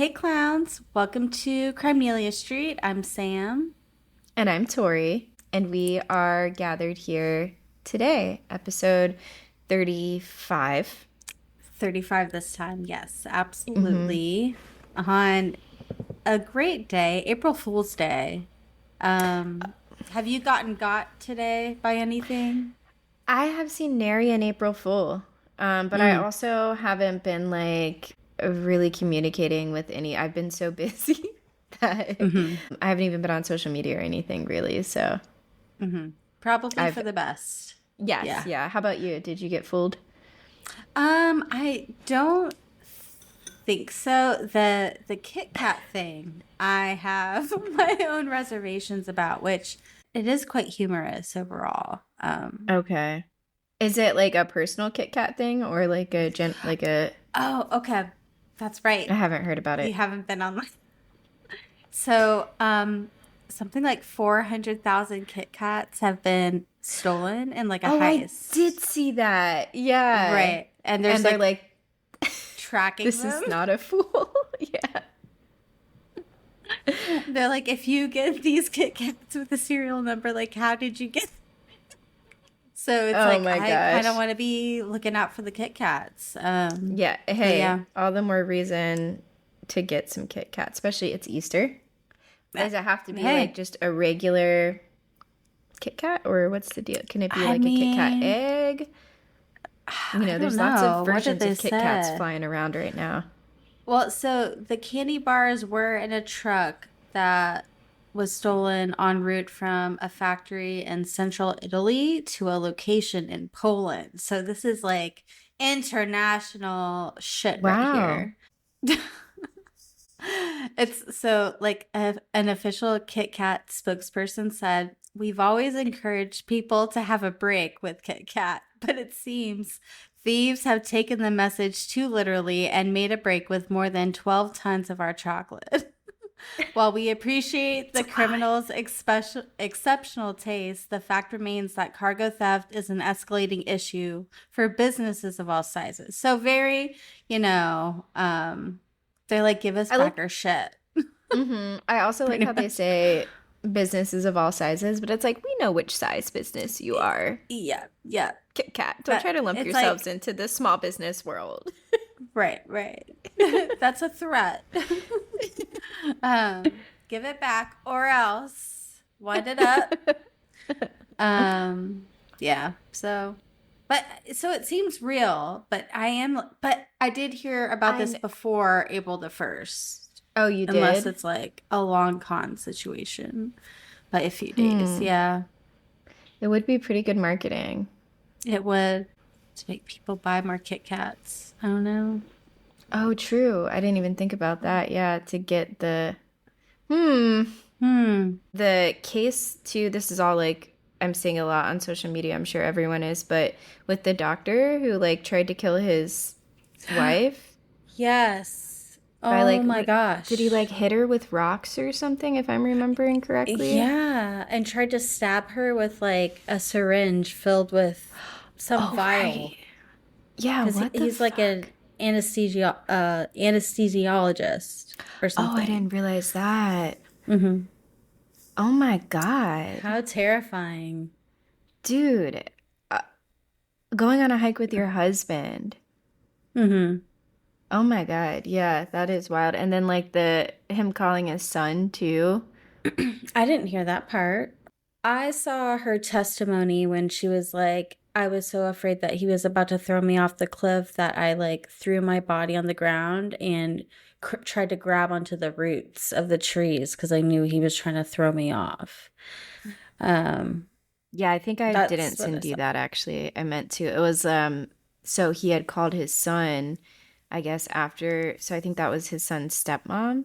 Hey clowns, welcome to Crimelia Street. I'm Sam. And I'm Tori, and we are gathered here today, episode 35. 35 this time. Yes, Mm-hmm. absolutely. On a great day, April Fool's Day. Um, have you gotten got today by anything? I have seen nary an April Fool, but I Mm, also haven't been really communicating with any. I've been so busy that mm-hmm, I haven't even been on social media or anything really. So mm-hmm. Probably I've, for the best. yes, Yeah. yeah. How about you? Did you get fooled? I don't think so. The Kit Kat thing, I have my own reservations about, which it is quite humorous overall. Okay. Is it like a personal Kit Kat thing or Oh, okay. That's I right. haven't heard about You it. haven't been online. So, something like 400,000 Kit Kats have been stolen in like a Oh, I did heist. see that. Yeah. Right. And there's And they're like like, tracking this them. is not a fool. Yeah. They're like, if you get these Kit Kats with a serial number, like, how did you get? So it's Oh like, my I kind of gosh. want to be looking out for the Kit Kats. Yeah. But Hey, yeah. all the more reason to get some Kit Kat, especially it's Easter. Does it have to be like Hey, just a regular Kit Kat or what's the deal? Can it be I like a Kit Kat mean, egg? I don't There's lots of know. What did versions they of Kit Kats say? flying around right now. Well, so the candy bars were in a truck that was stolen en route from a factory in central Italy to a location in Poland. So this is like international shit right Wow. here. It's so like an official Kit Kat spokesperson said, "We've always encouraged people to have a break with Kit Kat, but it seems thieves have taken the message too literally and made a break with more than 12 tons of our chocolate." While we appreciate It's the a lot. criminals' exceptional taste, the fact remains that cargo theft is an escalating issue for businesses of all sizes. So very, you know, they're like, give us I back like our shit, I also like pretty how they much. say businesses of all sizes, but it's like we know which size business you are. Yeah, yeah. Kit Kat. Don't try But to lump it's yourselves like, into the small business world. right, right. That's a threat. Give it back or else wind it up. Um, yeah. But so it seems real, but I did hear about I this kn- before April the 1st, oh, you unless did? it's like a long con situation by a few days. Hmm. Yeah, It would be pretty good marketing. it would to make people buy more Kit Kats. I don't know. Oh, true. I didn't even think about that. Yeah, to get the hmm. Hmm. The case too, this is all like I'm seeing a lot on social media. I'm sure everyone is, but with the doctor who like tried to kill his wife Yes. by Oh my did he like gosh. hit her with rocks or something if I'm remembering correctly? Yeah, and tried to stab her with like a syringe filled with some Oh, right. vial Yeah, because what the he's like an fuck? anesthesiologist or Oh, I something. didn't realize that. Hmm. Oh my God. How terrifying. Dude, uh, going on a hike with your husband. Hmm. Oh my God. Yeah, that is wild. And then like the him calling his son too. I didn't hear that part. I saw her testimony when she was like, I was so afraid that he was about to throw me off the cliff that I like threw my body on the ground and tried to grab onto the roots of the trees because I knew he was trying to throw me off. Um, Yeah, I think I that's didn't what I send you saw. that actually. I meant to. It was so he had called his son, I guess after, so I think that was his son's stepmom.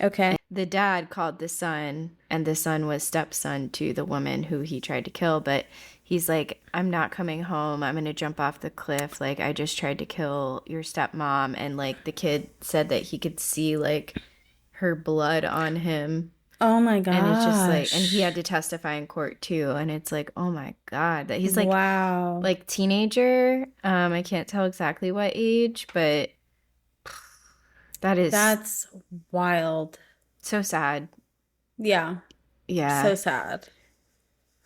Okay. The dad called the son, and the son was stepson to the woman who he tried to kill. But he's like, I'm not coming home. I'm gonna jump off the cliff. Like, I just tried to kill your stepmom. And like, the kid said that he could see like her blood on him. Oh my And it's just like, and he had gosh. to testify in court too. And it's like, oh my God, that he's Wow. like teenager. I can't tell exactly what age, but That is That's wild. so sad. Yeah, Yeah. so sad.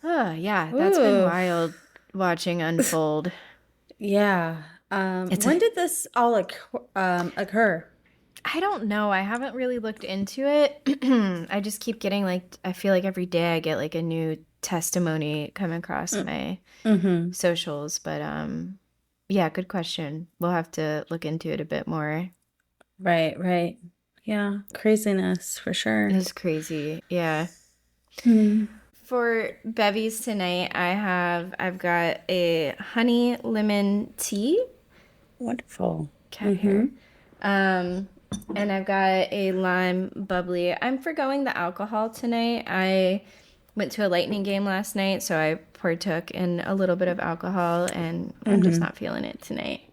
Oh, yeah, that's been Ooh, wild watching unfold. yeah. It's a When did this all occur? I don't know. I haven't really looked into it. I just keep getting like I feel like every day I get like a new testimony come across my Mm-hmm. socials, but yeah, good question. We'll have to look into it a bit more. Right, right. Yeah, craziness for sure. It's crazy. Yeah. Hmm. For bevies tonight, I've got a honey lemon tea. Wonderful. Cat Mm-hmm. hair. Um, and I've got a lime bubbly. I'm forgoing the alcohol tonight. I went to a Lightning game last night, so I partook in a little bit of alcohol, and I'm just Mm-hmm. not feeling it tonight.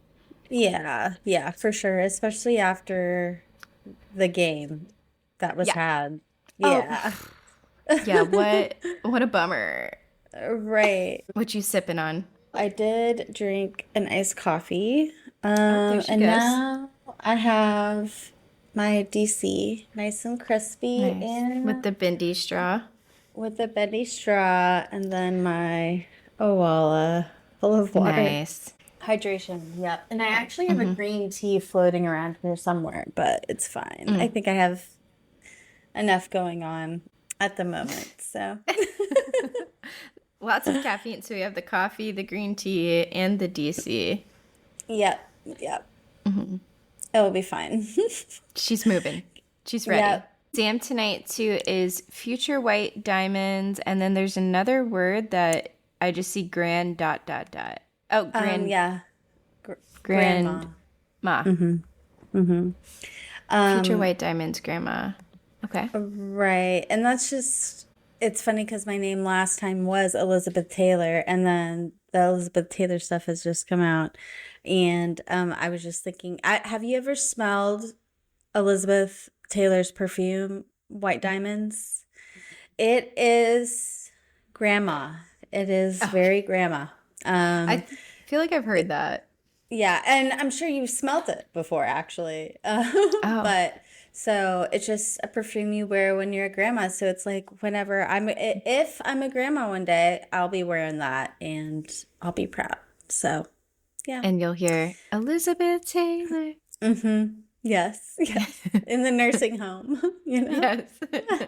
Yeah, yeah, for sure. Especially after the game that was Yeah. had. Oh, Yeah. yeah. What a bummer. Right. What you sipping on? I did drink an iced coffee. Oh, there she And goes. now I have my DC, nice and crispy, Nice. With and the bendy straw. with a bendy straw, and then my Owala full of water. Nice. Hydration, yep. And I actually have a green tea floating around here somewhere, but it's fine. I think I have enough going on at the moment, so. Lots of caffeine. So we have the coffee, the green tea, and the DC. Yep, yep. It will be fine. She's moving. She's ready. Yep. Exam tonight too is future white diamonds, and then there's another word that I just see grand dot dot dot. Oh, Yeah. Gr grand Grandma. ma. Future white diamonds, grandma. Okay. Right. And that's just, it's funny because my name last time was Elizabeth Taylor, and then the Elizabeth Taylor stuff has just come out. And I was just thinking, have you ever smelled Elizabeth Taylor's perfume, White Diamonds? It is grandma. It is very grandma. I feel like I've heard that. Yeah, and I'm sure you've smelt it before, actually. Oh, But so it's just a perfume you wear when you're a grandma. So it's like whenever if I'm a grandma one day, I'll be wearing that and I'll be proud. So yeah. and you'll hear Elizabeth Taylor. Mm-hmm. Yes, yes. In the nursing home, you know? Yes.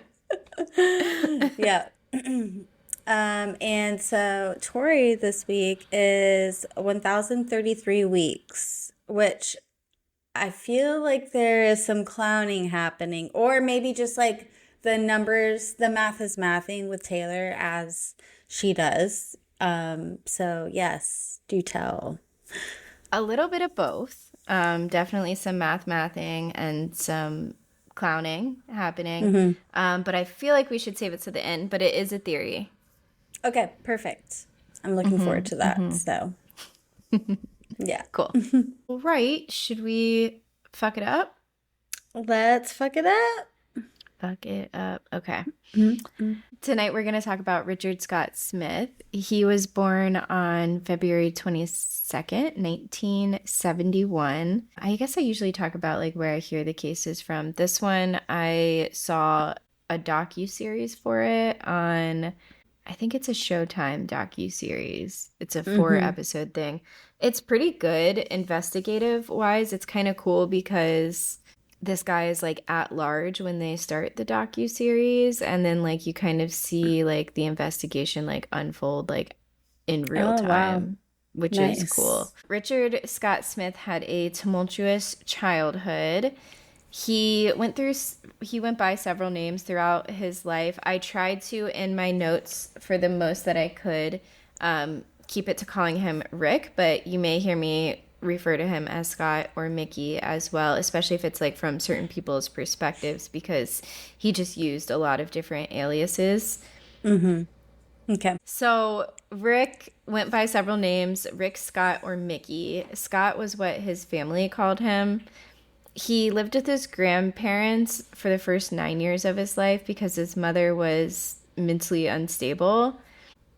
Yeah. And so Tori this week is 1,033 weeks, which I feel like there is some clowning happening, or maybe just like the numbers, the math is mathing with Taylor as she does. So yes, do tell. A little bit of both. Definitely some mathing and some clowning happening. But I feel like we should save it to the end, but it is a theory. Okay, perfect. I'm looking forward to that. So yeah. Cool. All right. Should we fuck it up? Let's fuck it up. Fuck it up. Okay. Mm-hmm. Tonight we're going to talk about Richard Scott Smith. He was born on February 22nd, 1971. I guess I usually talk about like where I hear the cases from. This one I saw a docuseries for it on I think it's a Showtime docuseries. It's a 4 episode thing. It's pretty good investigative wise. It's kind of cool because this guy is like at large when they start the docuseries, and then like you kind of see like the investigation like unfold like in real Oh, wow. time, which is cool. Nice. Richard Scott Smith had a tumultuous childhood. He went by several names throughout his life. I tried to, in my notes, for the most that I could, keep it to calling him Rick, but you may hear me refer to him as Scott or Mickey as well, especially if it's like from certain people's perspectives, because he just used a lot of different aliases. Okay. So Rick went by several names, Rick, Scott, or Mickey. Scott was what his family called him. He lived with his grandparents for the first 9 years of his life because his mother was mentally unstable.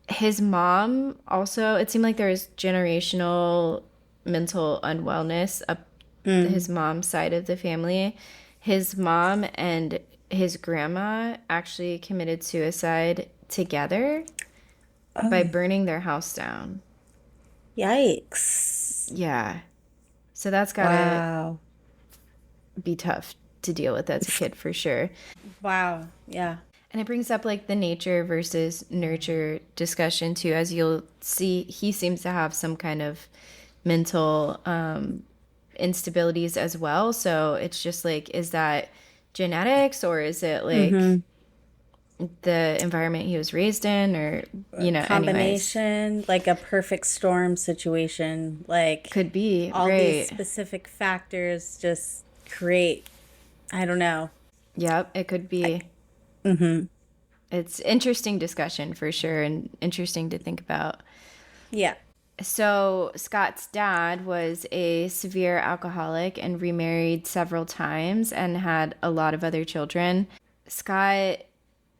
His mom also, it seemed like there was generational mental unwellness up Mm. his mom's side of the family. His mom and his grandma actually committed suicide together by Oh, burning their house down. yikes. Yeah. So that's gotta Wow. be tough to deal with as a kid for sure. Wow. Yeah. And it brings up like the nature versus nurture discussion too. As you'll see, he seems to have some kind of mental instabilities as well. So it's just like, is that genetics or is it like Mm-hmm. the environment he was raised in or, anyways, Combination, like a perfect storm situation. Like could be, all these right. specific factors just create, I don't know. Yep, it could I, be. mm-hmm. It's interesting discussion for sure and interesting to think about. Yeah. So, Scott's dad was a severe alcoholic and remarried several times and had a lot of other children. Scott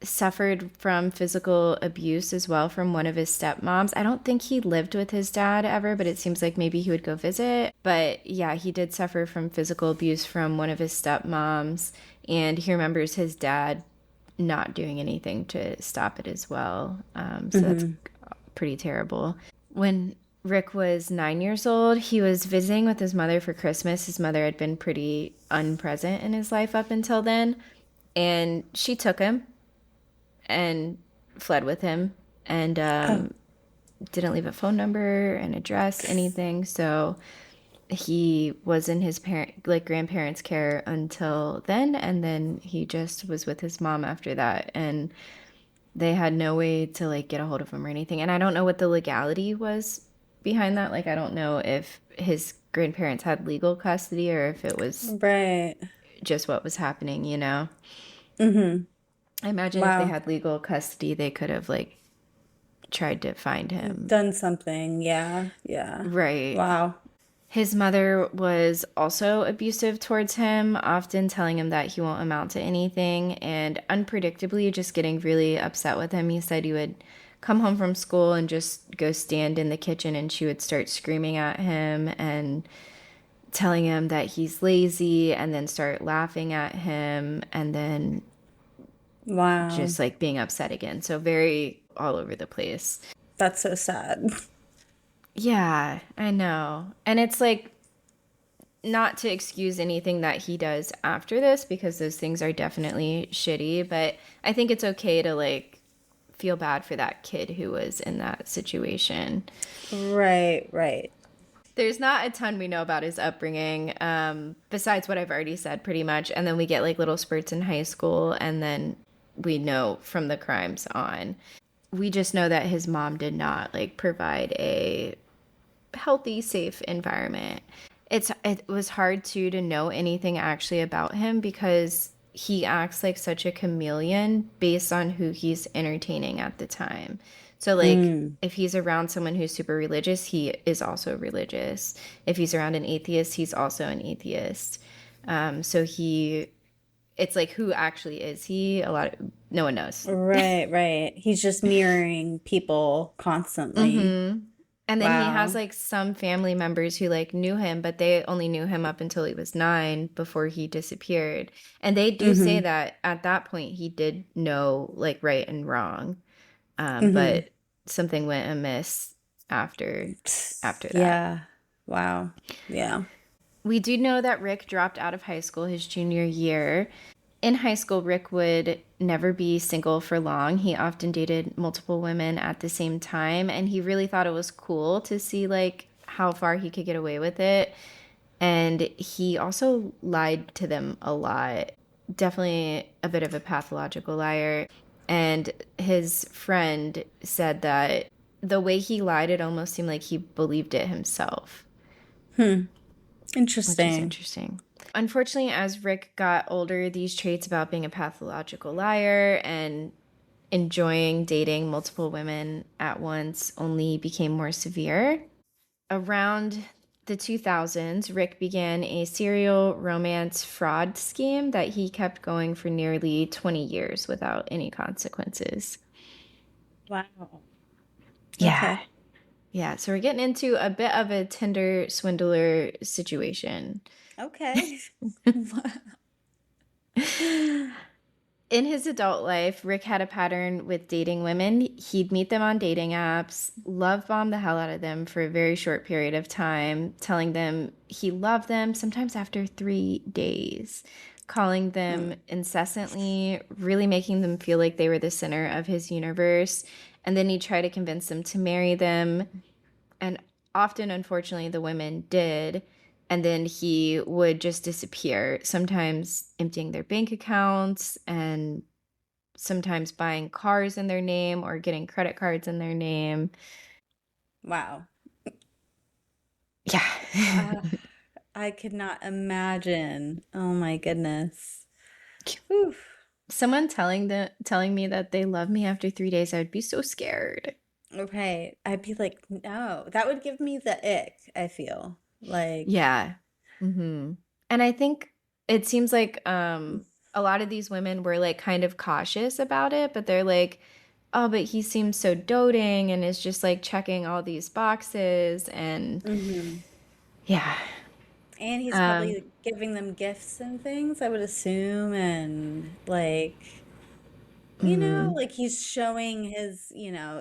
suffered from physical abuse as well from one of his stepmoms. I don't think he lived with his dad ever, but it seems like maybe he would go visit. But yeah, he did suffer from physical abuse from one of his stepmoms. And he remembers his dad not doing anything to stop it as well. So that's Mm-hmm. pretty terrible. When Rick was 9 years old, he was visiting with his mother for Christmas. His mother had been pretty unpresent in his life up until then. And she took him and fled with him and Oh, didn't leave a phone number, an address, anything. So he was in his grandparents' care until then, and then he just was with his mom after that. And they had no way to like get a hold of him or anything. And I don't know what the legality was behind that. Like I don't know if his grandparents had legal custody or if it was right. just what was happening. Mm-hmm. I imagine if they Wow. had legal custody, they could have like tried to find him. Done something. Yeah. Yeah. Right. Wow. His mother was also abusive towards him, often telling him that he won't amount to anything, and unpredictably just getting really upset with him. He said he would come home from school and just go stand in the kitchen and she would start screaming at him and telling him that he's lazy and then start laughing at him and then Wow. just like being upset again. So very all over the place. That's so sad. Yeah, I know. And it's like not to excuse anything that he does after this because those things are definitely shitty, but I think it's okay to like feel bad for that kid who was in that situation. Right. Right. There's not a ton we know about his upbringing, besides what I've already said pretty much. And then we get like little spurts in high school, and then we know from the crimes on. We just know that his mom did not like provide a healthy, safe environment. It was hard too to know anything actually about him because he acts like such a chameleon based on who he's entertaining at the time. So like Mm. if he's around someone who's super religious, he is also religious. If he's around an atheist, he's also an atheist. So it's like who actually is he? No one knows. Right. Right. He's just mirroring people constantly. And then he has Wow. like some family members who like knew him, but they only knew him up until he was 9 before he disappeared. And they do say Mm-hmm. that at that point he did know like right and wrong, Mm-hmm. but something went amiss after that. Yeah. Wow. Yeah. We do know that Rick dropped out of high school his junior year. In high school, Rick would never be single for long. He often dated multiple women at the same time, and he really thought it was cool to see like how far he could get away with it. And he also lied to them a lot. Definitely a bit of a pathological liar. And his friend said that the way he lied, it almost seemed like he believed it himself, Hmm. which is Interesting. interesting. Unfortunately, as Rick got older, these traits about being a pathological liar and enjoying dating multiple women at once only became more severe. Around the 2000s, Rick began a serial romance fraud scheme that he kept going for nearly 20 years without any consequences. Wow. Yeah. Okay. Yeah, so we're getting into a bit of a Tinder swindler situation. Okay. In his adult life, Rick had a pattern with dating women. He'd meet them on dating apps, love bomb the hell out of them for a very short period of time, telling them he loved them, sometimes after 3 days, calling them Mm. incessantly, really making them feel like they were the center of his universe. And then he'd try to convince them to marry them. And often, unfortunately, the women did. And then he would just disappear, sometimes emptying their bank accounts and sometimes buying cars in their name or getting credit cards in their name. Wow. Yeah. Uh, I could not imagine. Oh my goodness. Whew. Someone telling me that they love me after 3 days, I would be so scared. Okay. I'd be like, no, that would give me the ick, I feel. Like, Yeah. Hmm. And I think it seems like a lot of these women were like kind of cautious about it, but they're like, oh, but he seems so doting and is just like checking all these boxes and hmm. yeah. And he's Um, probably giving them gifts and things, I would assume, and like, mhm. like he's showing his,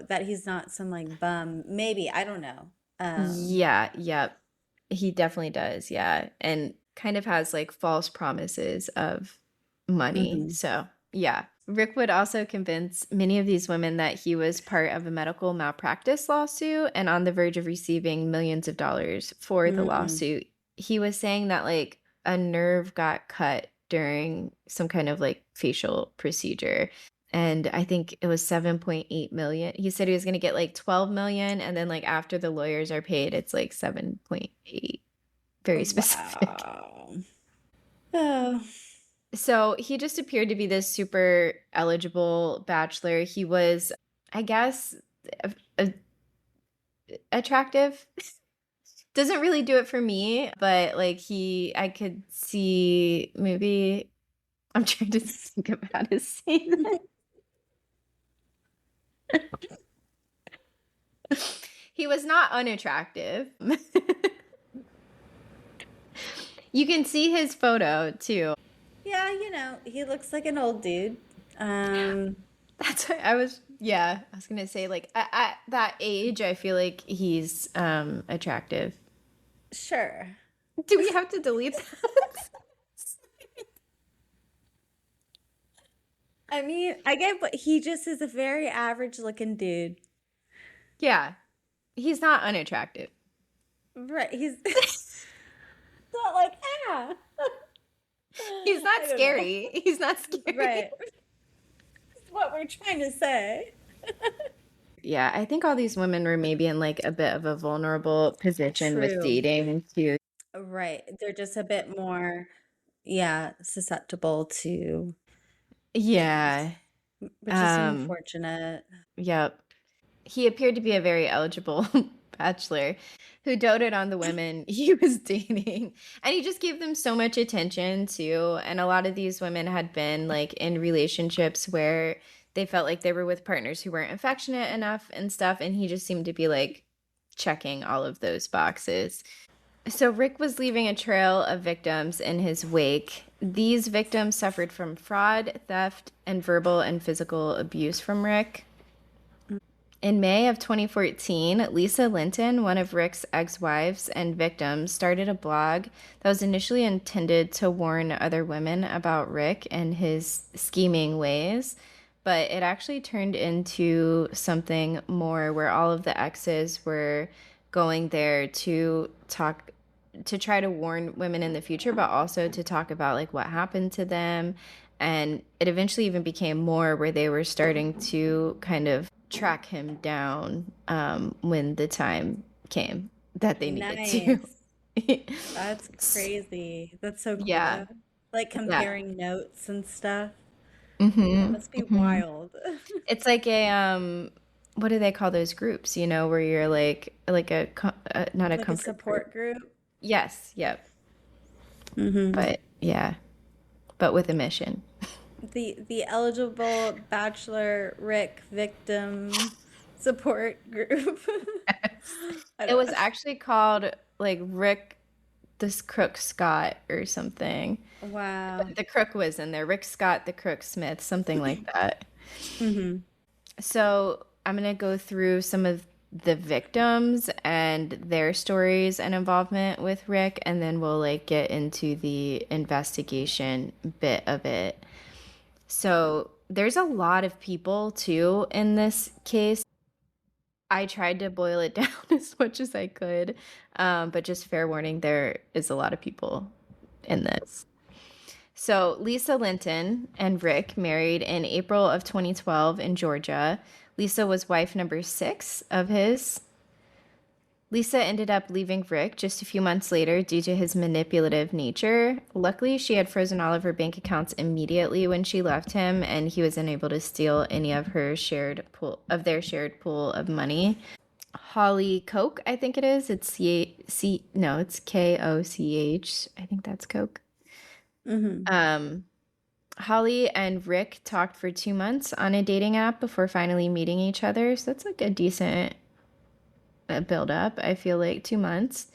that he's not some like bum. Maybe, I don't know. Um, Yeah, yep. He definitely does, yeah. And kind of has like false promises of money. mhm. So, yeah. Rick would also convince many of these women that he was part of a medical malpractice lawsuit and on the verge of receiving millions of dollars for the Mm. lawsuit. He was saying that like a nerve got cut during some kind of like facial procedure and I think it was 7.8 million. He said he was going to get like 12 million and then like after the lawyers are paid it's like 7.8. Very specific. Wow. Oh. So, he just appeared to be this super eligible bachelor. He was I guess a, a- attractive. Doesn't really do it for me, but like I could see maybe I'm trying to think of how to say that. He was not unattractive. You can see his photo too. Yeah, he looks like an old dude. Um, That's what I was, yeah, I was gonna say like at that age, I feel like he's attractive. sure. Do we have to delete that? I mean, I get what he just is a very average looking dude. Yeah, he's not unattractive. Right. He's not like, ah. He's not I don't know. scary. He's not scary. Right. That's what we're trying to say. Yeah, I think all these women were maybe in like a bit of a vulnerable position with True. dating too. Right. They're just a bit more, yeah, susceptible to things, Yeah. which is Um, unfortunate. yep. He appeared to be a very eligible bachelor who doted on the women he was dating. And he just gave them so much attention too. And a lot of these women had been like in relationships where they felt like they were with partners who weren't affectionate enough and stuff. And he just seemed to be like checking all of those boxes. So Rick was leaving a trail of victims in his wake. These victims suffered from fraud, theft, and verbal and physical abuse from Rick. In May of 2014, Lisa Linton, one of Rick's ex wives and victims, started a blog that was initially intended to warn other women about Rick and his scheming ways, but it actually turned into something more where all of the exes were going there to talk to try to warn women in the future, but also to talk about like what happened to them. And it eventually even became more where they were starting to kind of track him down when the time came that they needed to. Nice. That's crazy. That's so cool Yeah, though. Like yeah. comparing notes and stuff. That Mm-hmm. must be Hmm. wild. It's like a what do they call those groups? You know, where you're like not a Like a comfort group. support group. Yes, yep. Hmm. But yeah, but with a mission. The eligible bachelor Rick victim support group. I It don't was know. actually called like Rick. this Crook Scott or something. Wow. The Crook was in there. Rick Scott, the Crook Smith, something like that. Mm-hmm. So I'm gonna go through some of the victims and their stories and involvement with Rick, and then we'll like get into the investigation bit of it. So there's a lot of people too in this case. I tried to boil it down as much as I could, but just fair warning, there is a lot of people in this. So Lisa Linton and Rick married in April of 2012 in Georgia. Lisa was wife number six of his. Lisa ended up leaving Rick just a few months later due to his manipulative nature. Luckily, she had frozen all of her bank accounts immediately when she left him, and he was unable to steal any of her shared pool of their shared pool of money. Holly Koch, I think it is. It's no, it's Koch. I think that's Coke. Mm-hmm. Um, Holly and Rick talked for 2 months on a dating app before finally meeting each other. So that's like a decent build up. I feel like 2 months.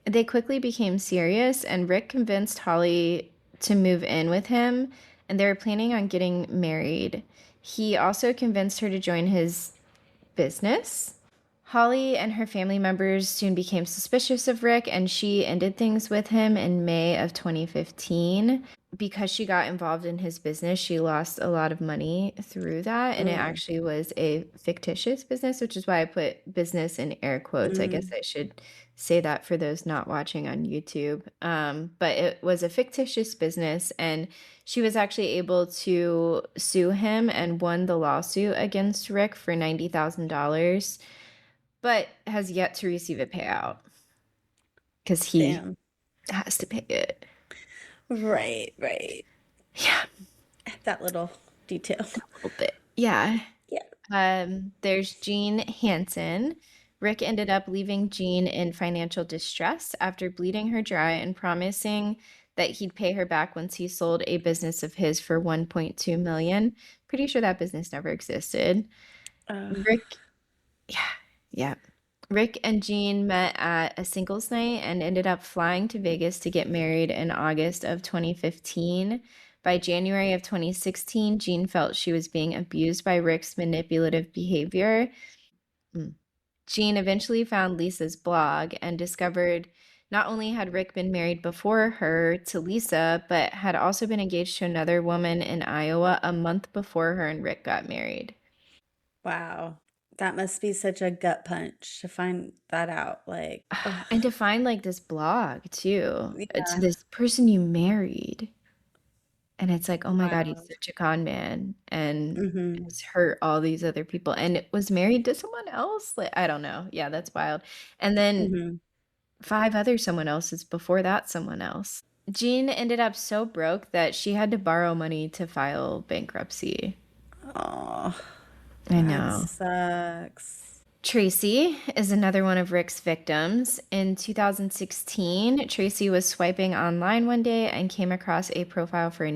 They quickly became serious, and Rick convinced Holly to move in with him, and they were planning on getting married. He also convinced her to join his business. Holly and her family members soon became suspicious of Rick, and she ended things with him in May of 2015. Because she got involved in his business, she lost a lot of money through that, and it Oh. actually was a fictitious business, which is why I put business in air quotes. I guess Mm. I should say that for those not watching on YouTube. But it was a fictitious business, and she was actually able to sue him and won the lawsuit against Rick for $90,000, but has yet to receive a payout because he Damn. has to pay it. Right, right. Yeah, That little detail. a little bit. Yeah. Yeah. There's Jean Hansen. Rick ended up leaving Jean in financial distress after bleeding her dry and promising that he'd pay her back once he sold a business of his for 1.2 million. Pretty sure that business never existed. Uh, Rick, yeah, yeah. Rick and Jean met at a singles night and ended up flying to Vegas to get married in August of 2015. By January of 2016, Jean felt she was being abused by Rick's manipulative behavior. Mm. Jean eventually found Lisa's blog and discovered not only had Rick been married before her to Lisa, but had also been engaged to another woman in Iowa a month before her and Rick got married. wow. That must be such a gut punch to find that out. Like, ugh. And to find like this blog too, to Yeah. this person you married. And it's like, oh my God, he's Wow. such a con man and Mm-hmm. has hurt all these other people and was married to someone else. Like, I don't know. Yeah, that's wild. And then Mm-hmm. five other someone elses before that, someone else. Jean ended up so broke that she had to borrow money to file bankruptcy. Oh, I that know. sucks. Tracy is another one of Rick's victims. In 2016, Tracy was swiping online one day and came across a profile for a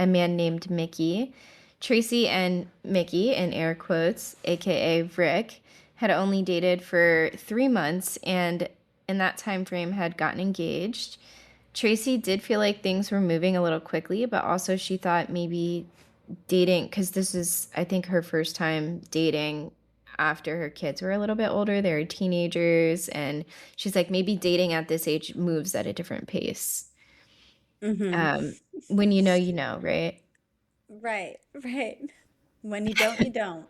man named Mickey. Tracy and Mickey, in air quotes, aka Rick, had only dated for 3 months and in that time frame had gotten engaged. Tracy did feel like things were moving a little quickly, but also she thought maybe dating, because this is, I think, her first time dating after her kids were a little bit older. They were teenagers, and she's like, maybe dating at this age moves at a different pace. Mm-hmm. Um, when you know, right? Right, right. When you don't, you don't.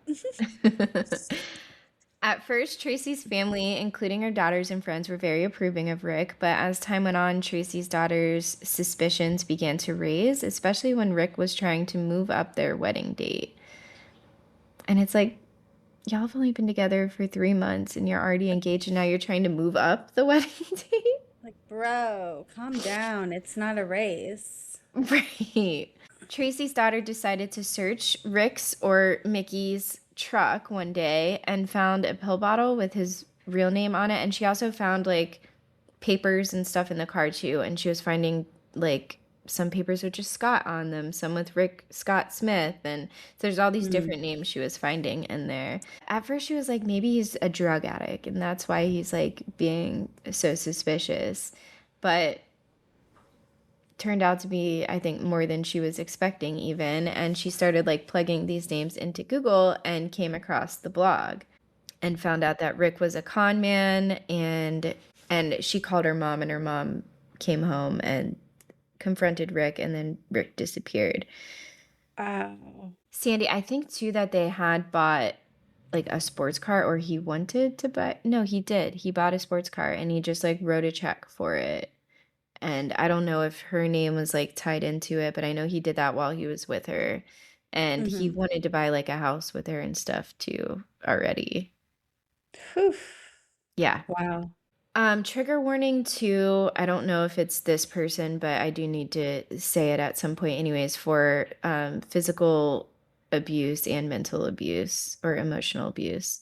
At first, Tracy's family, including her daughters and friends, were very approving of Rick, but as time went on, Tracy's daughters' suspicions began to raise, especially when Rick was trying to move up their wedding date. And it's like, y'all have only been together for 3 months and you're already engaged, and now you're trying to move up the wedding date? Like, bro, calm down. It's not a race. Right. Tracy's daughter decided to search Rick's or Mickey's truck one day and found a pill bottle with his real name on it. And she also found like papers and stuff in the car too. And she was finding like some papers with just Scott on them, some with Rick Scott Smith. And so there's all these Mm. different names she was finding in there. At first, she was like, maybe he's a drug addict and that's why he's like being so suspicious. but turned out to be, I think, more than she was expecting even. And she started like plugging these names into Google and came across the blog and found out that Rick was a con man, and she called her mom, and her mom came home and confronted Rick, and then Rick disappeared. Oh. Sandy, I think too that they had bought like a sports car, or he wanted to buy. No, he did. He bought a sports car and he just like wrote a check for it. And I don't know if her name was like tied into it, but I know he did that while he was with her. And he Mm-hmm. wanted to buy like a house with her and stuff too already. Whew. Yeah. Wow. Trigger warning too. I don't know if it's this person, but I do need to say it at some point anyways for physical abuse and mental abuse or emotional abuse.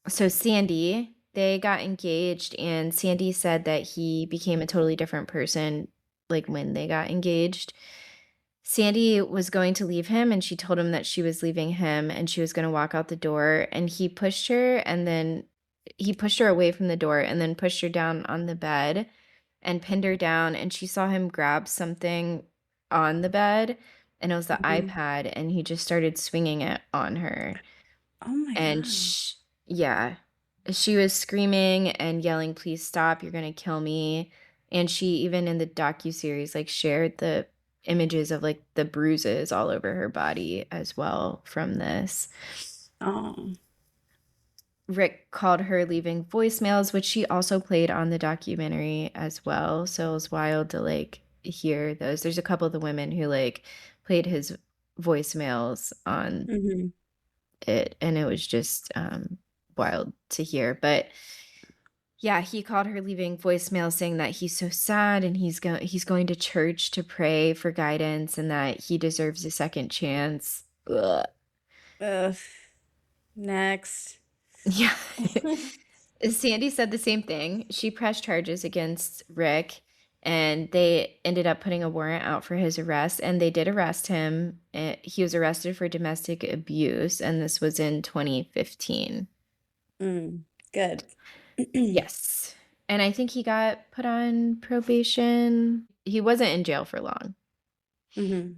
So Sandy, they got engaged and Sandy said that he became a totally different person like when they got engaged. Sandy was going to leave him and she told him that she was leaving him and she was going to walk out the door and he pushed her and then he pushed her away from the door and then pushed her down on the bed and pinned her down and she saw him grab something on the bed and it was the Mm-hmm. iPad and he just started swinging it on her Oh my and God. yeah, she was screaming and yelling, "Please stop! You're gonna kill me!" And she even in the docuseries like shared the images of like the bruises all over her body as well from this. Oh. Rick called her leaving voicemails, which she also played on the documentary as well. So it was wild to like hear those. There's a couple of the women who like played his voicemails on Mm-hmm. it, and it was just wild to hear. But yeah, he called her leaving voicemail saying that he's so sad and he's going to church to pray for guidance and that he deserves a second chance. Ugh. Ugh. Next. Yeah. Sandy said the same thing. She pressed charges against Rick and they ended up putting a warrant out for his arrest and they did arrest him. He was arrested for domestic abuse and this was in 2015. Mm. Good. Yes. And I think he got put on probation. He wasn't in jail for long. Mm-hmm.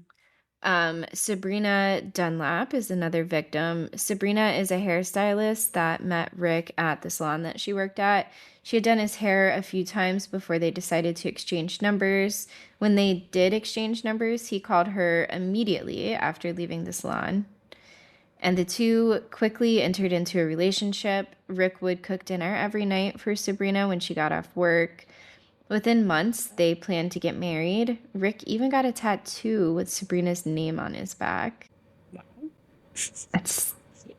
Sabrina Dunlap is another victim. Sabrina is a hairstylist that met Rick at the salon that she worked at. She had done his hair a few times before they decided to exchange numbers. When they did exchange numbers, he called her immediately after leaving the salon. And the two quickly entered into a relationship. Rick would cook dinner every night for Sabrina when she got off work. Within months, they planned to get married. Rick even got a tattoo with Sabrina's name on his back. Wow. That's That's a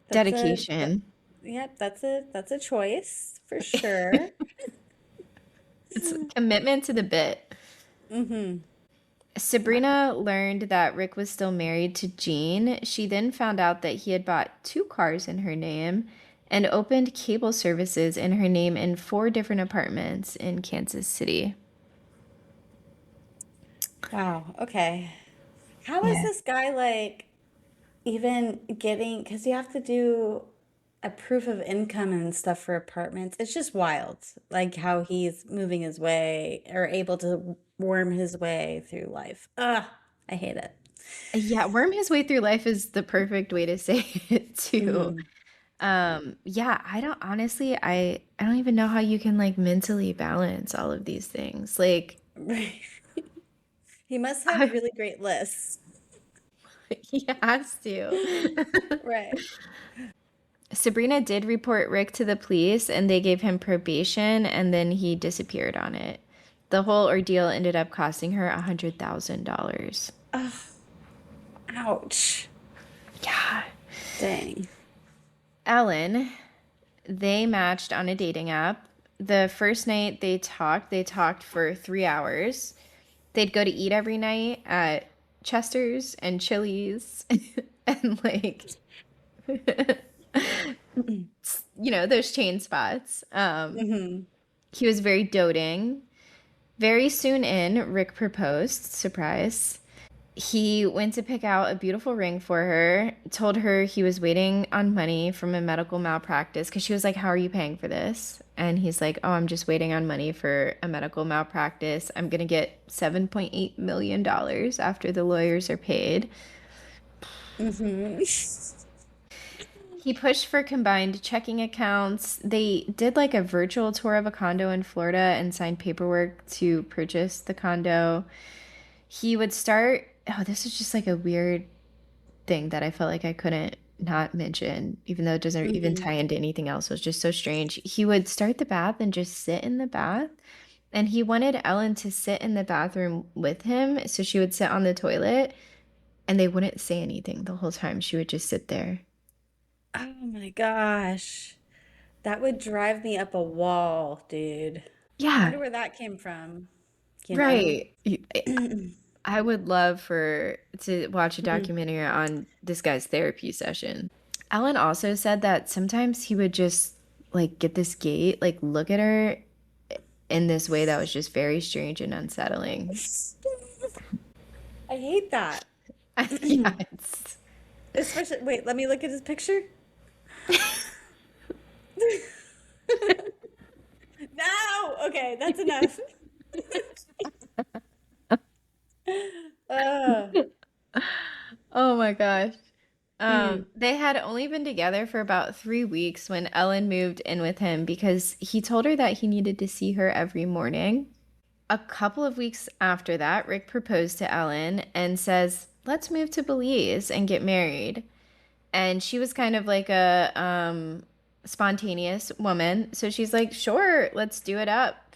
that, dedication. yep, that's a choice for sure. It's a commitment to the bit. Mm-hmm. Wow. Sabrina learned that Rick was still married to Jean. She then found out that he had bought two cars in her name and opened cable services in her name in four different apartments in Kansas City. Wow. Okay. How is Yeah. this guy like even getting, because you have to do a proof of income and stuff for apartments. It's just wild, like how he's moving his way or able to worm his way through life. Ugh, I hate it. Yeah, worm his way through life is the perfect way to say it too. Hmm. Yeah, I don't honestly, I don't even know how you can like mentally balance all of these things. Like Right. He must have I, really great lists. he has to. Right. Sabrina did report Rick to the police and they gave him probation and then he disappeared on it. The whole ordeal ended up costing her $100,000. Ugh, ouch. Yeah. Dang. Ellen, they matched on a dating app. The first night they talked for 3 hours. They'd go to eat every night at Chester's and Chili's and like those chain spots. Hmm. He was very doting. Very soon in, Rick proposed. Surprise. He went to pick out a beautiful ring for her, told her he was waiting on money from a medical malpractice because she was like, "How are you paying for this?" And he's like, "Oh, I'm just waiting on money for a medical malpractice. I'm gonna get $7.8 million after the lawyers are paid." Mm-hmm. He pushed for combined checking accounts. They did like a virtual tour of a condo in Florida and signed paperwork to purchase the condo. He would start, oh, this is just like a weird thing that I felt like I couldn't not mention, even though it doesn't even Mm-hmm. tie into anything else. It was just so strange. He would start the bath and just sit in the bath. And he wanted Ellen to sit in the bathroom with him. So she would sit on the toilet and they wouldn't say anything the whole time. She would just sit there. Oh my gosh. That would drive me up a wall, dude. I Yeah, wonder where that came from, you know? right. I would love for to watch a documentary on this guy's therapy session. Alan also said that sometimes he would just like get this gate, like look at her in this way that was just very strange and unsettling. I hate that. Yeah, it's Especially, wait, let me look at his picture. No! Okay, that's enough. Uh, oh my gosh. mm. They had only been together for about 3 weeks when Ellen moved in with him because he told her that he needed to see her every morning. A couple of weeks after that, Rick proposed to Ellen and says, "Let's move to Belize and get married." And she was kind of like a spontaneous woman, so she's like, "Sure, let's do it up."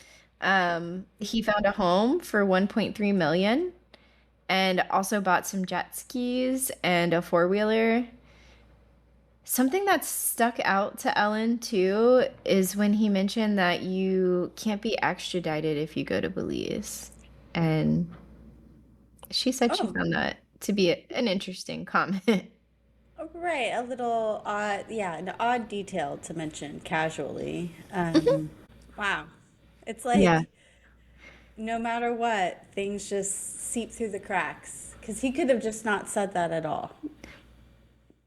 He found a home for 1.3 million and also bought some jet skis and a four-wheeler. Something that stuck out to Ellen too is when he mentioned that you can't be extradited if you go to Belize. And she said she Oh, found that to be an interesting comment. right. A little odd, yeah, an odd detail to mention casually. Wow. It's Yeah. like no matter what, things just seep through the cracks. Because he could have just not said that at all.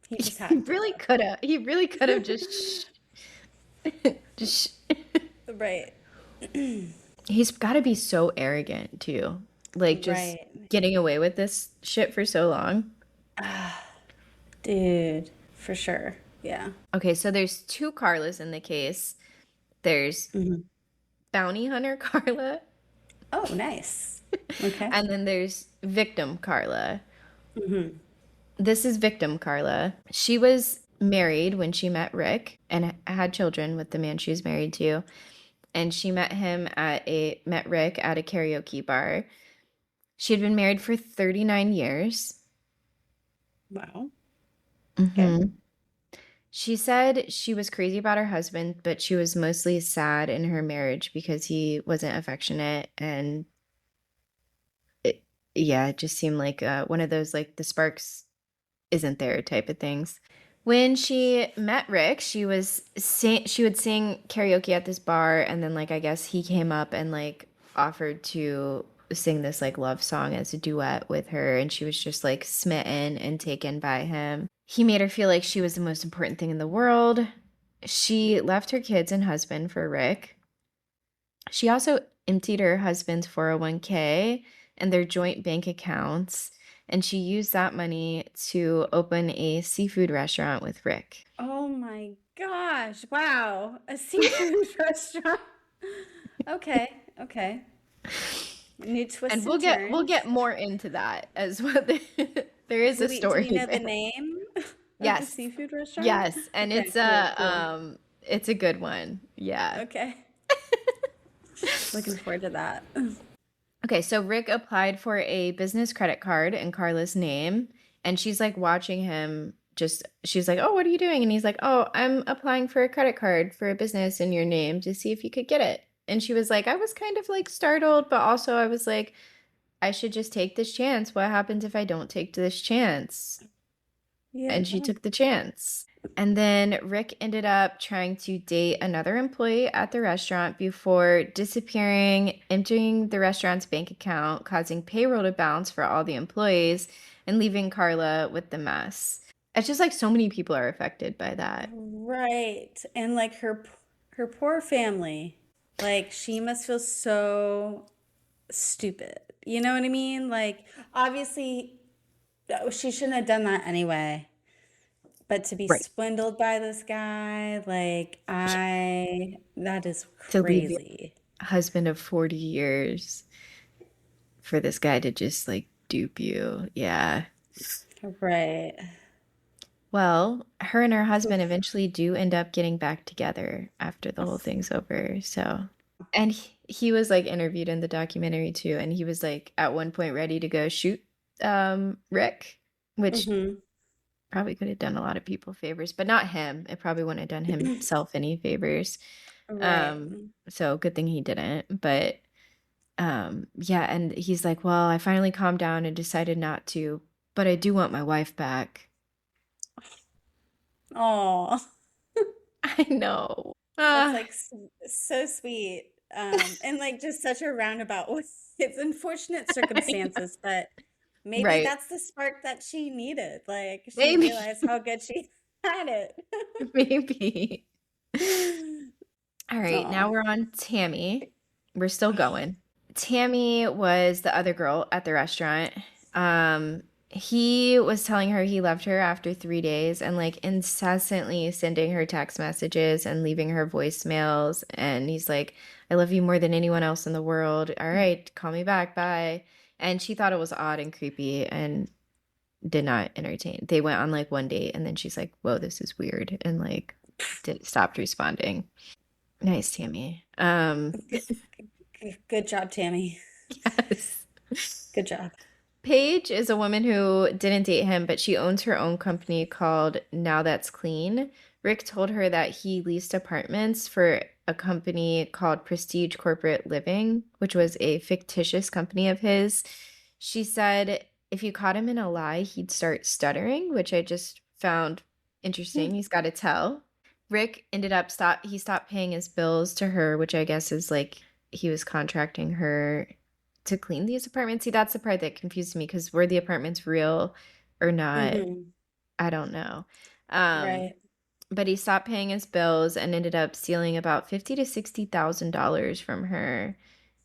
He just He had really could have. He really could have just just to. Right. he's got to be so arrogant too. Like just Right. getting away with this shit for so long. Dude, for sure. Yeah. Okay, so there's two Carlas in the case. There's Hmm. bounty hunter Carla, Oh, nice. Okay. and then there's victim Carla. Hmm. This is victim Carla. She was married when she met Rick and had children with the man she was married to. And she met Rick at a karaoke bar. She had been married for 39 years. Wow. Okay. Hmm. She said she was crazy about her husband, but she was mostly sad in her marriage because he wasn't affectionate and it, yeah, it just seemed like one of those like the sparks isn't there type of things. When she met Rick, she would sing karaoke at this bar and then like I guess he came up and like offered to sing this like love song as a duet with her and she was just like smitten and taken by him. He made her feel like she was the most important thing in the world. She left her kids and husband for Rick. She also emptied her husband's 401k and their joint bank accounts, and she used that money to open a seafood restaurant with Rick. Oh my gosh. Wow. A seafood restaurant. Okay. Okay. New And twists we'll and get turns. more into that as well. There is a Do story we know the there. name of the Yes. seafood restaurant? Yes, and Okay, cool, cool. it's a good one. Yeah. Okay. Looking forward to that. Okay, so Rick applied for a business credit card in Carla's name, and she's like watching him she's like, "Oh, what are you doing?" And he's like, "Oh, I'm applying for a credit card for a business in your name to see if you could get it." And she was like, "I was kind of like startled, but also I was like, I should just take this chance. What happens if I don't take this chance?" Yeah. And she took the chance. And then Rick ended up trying to date another employee at the restaurant before disappearing, emptying the restaurant's bank account, causing payroll to bounce for all the employees, and leaving Carla with the mess. It's just like so many people are affected by that. Right. And like her poor family. Like she must feel so stupid. You know what I mean? Like obviously she shouldn't have done that anyway. But to be Right. swindled by this guy, like that is To leave your crazy. husband of 40 years for this guy to just like dupe you. Yeah. Right. Well, her and her husband Oof. eventually do end up getting back together after the whole thing's over. So, and he was like interviewed in the documentary too, and he was like at one point ready to go shoot Rick, which Mm-hmm. probably could have done a lot of people favors, but not him. It probably wouldn't have done himself any favors. Right. So good thing he didn't. But yeah, and he's like, "Well, I finally calmed down and decided not to, but I do want my wife back." Oh, I know. that's like so sweet. And like just such a roundabout way. It's unfortunate I know. circumstances, but maybe Right. that's the spark that she needed. Like she Maybe. realized how good she had it. Maybe. All right, now Oh. we're on Tammy. We're still going. Tammy was the other girl at the restaurant. He was telling her he loved her after 3 days and like incessantly sending her text messages and leaving her voicemails. And he's like, I love you more than anyone else in the world. All right, call me back. Bye. And she thought it was odd and creepy and did not entertain. They went on like one date and then she's like, whoa, this is weird. And like stopped responding. Nice, Tammy. Good job, Tammy. Yes. Good job. Paige is a woman who didn't date him, but she owns her own company called Now That's Clean. Rick told her that he leased apartments for a company called Prestige Corporate Living, which was a fictitious company of his. She said if you caught him in a lie, he'd start stuttering, which I just found interesting. He's got to tell. Rick ended up he stopped paying his bills to her, which I guess is like he was contracting her to clean these apartments. See, that's the part that confused me because were the apartments real or not? Mm-hmm. I don't know. Um, Right. but he stopped paying his bills and ended up stealing about 50 to $60,000 from her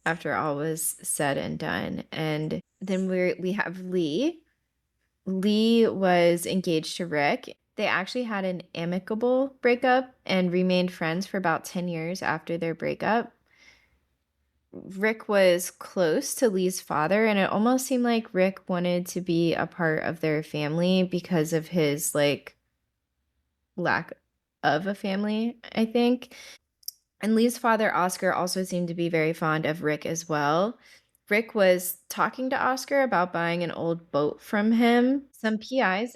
after all was said and done. And then we have Lee. Lee was engaged to Rick. They actually had an amicable breakup and remained friends for about 10 years after their breakup. Rick was close to Lee's father, and it almost seemed like Rick wanted to be a part of their family because of his like lack of a family, I think. And Lee's father, Oscar, also seemed to be very fond of Rick as well. Rick was talking to Oscar about buying an old boat from him. Some PIs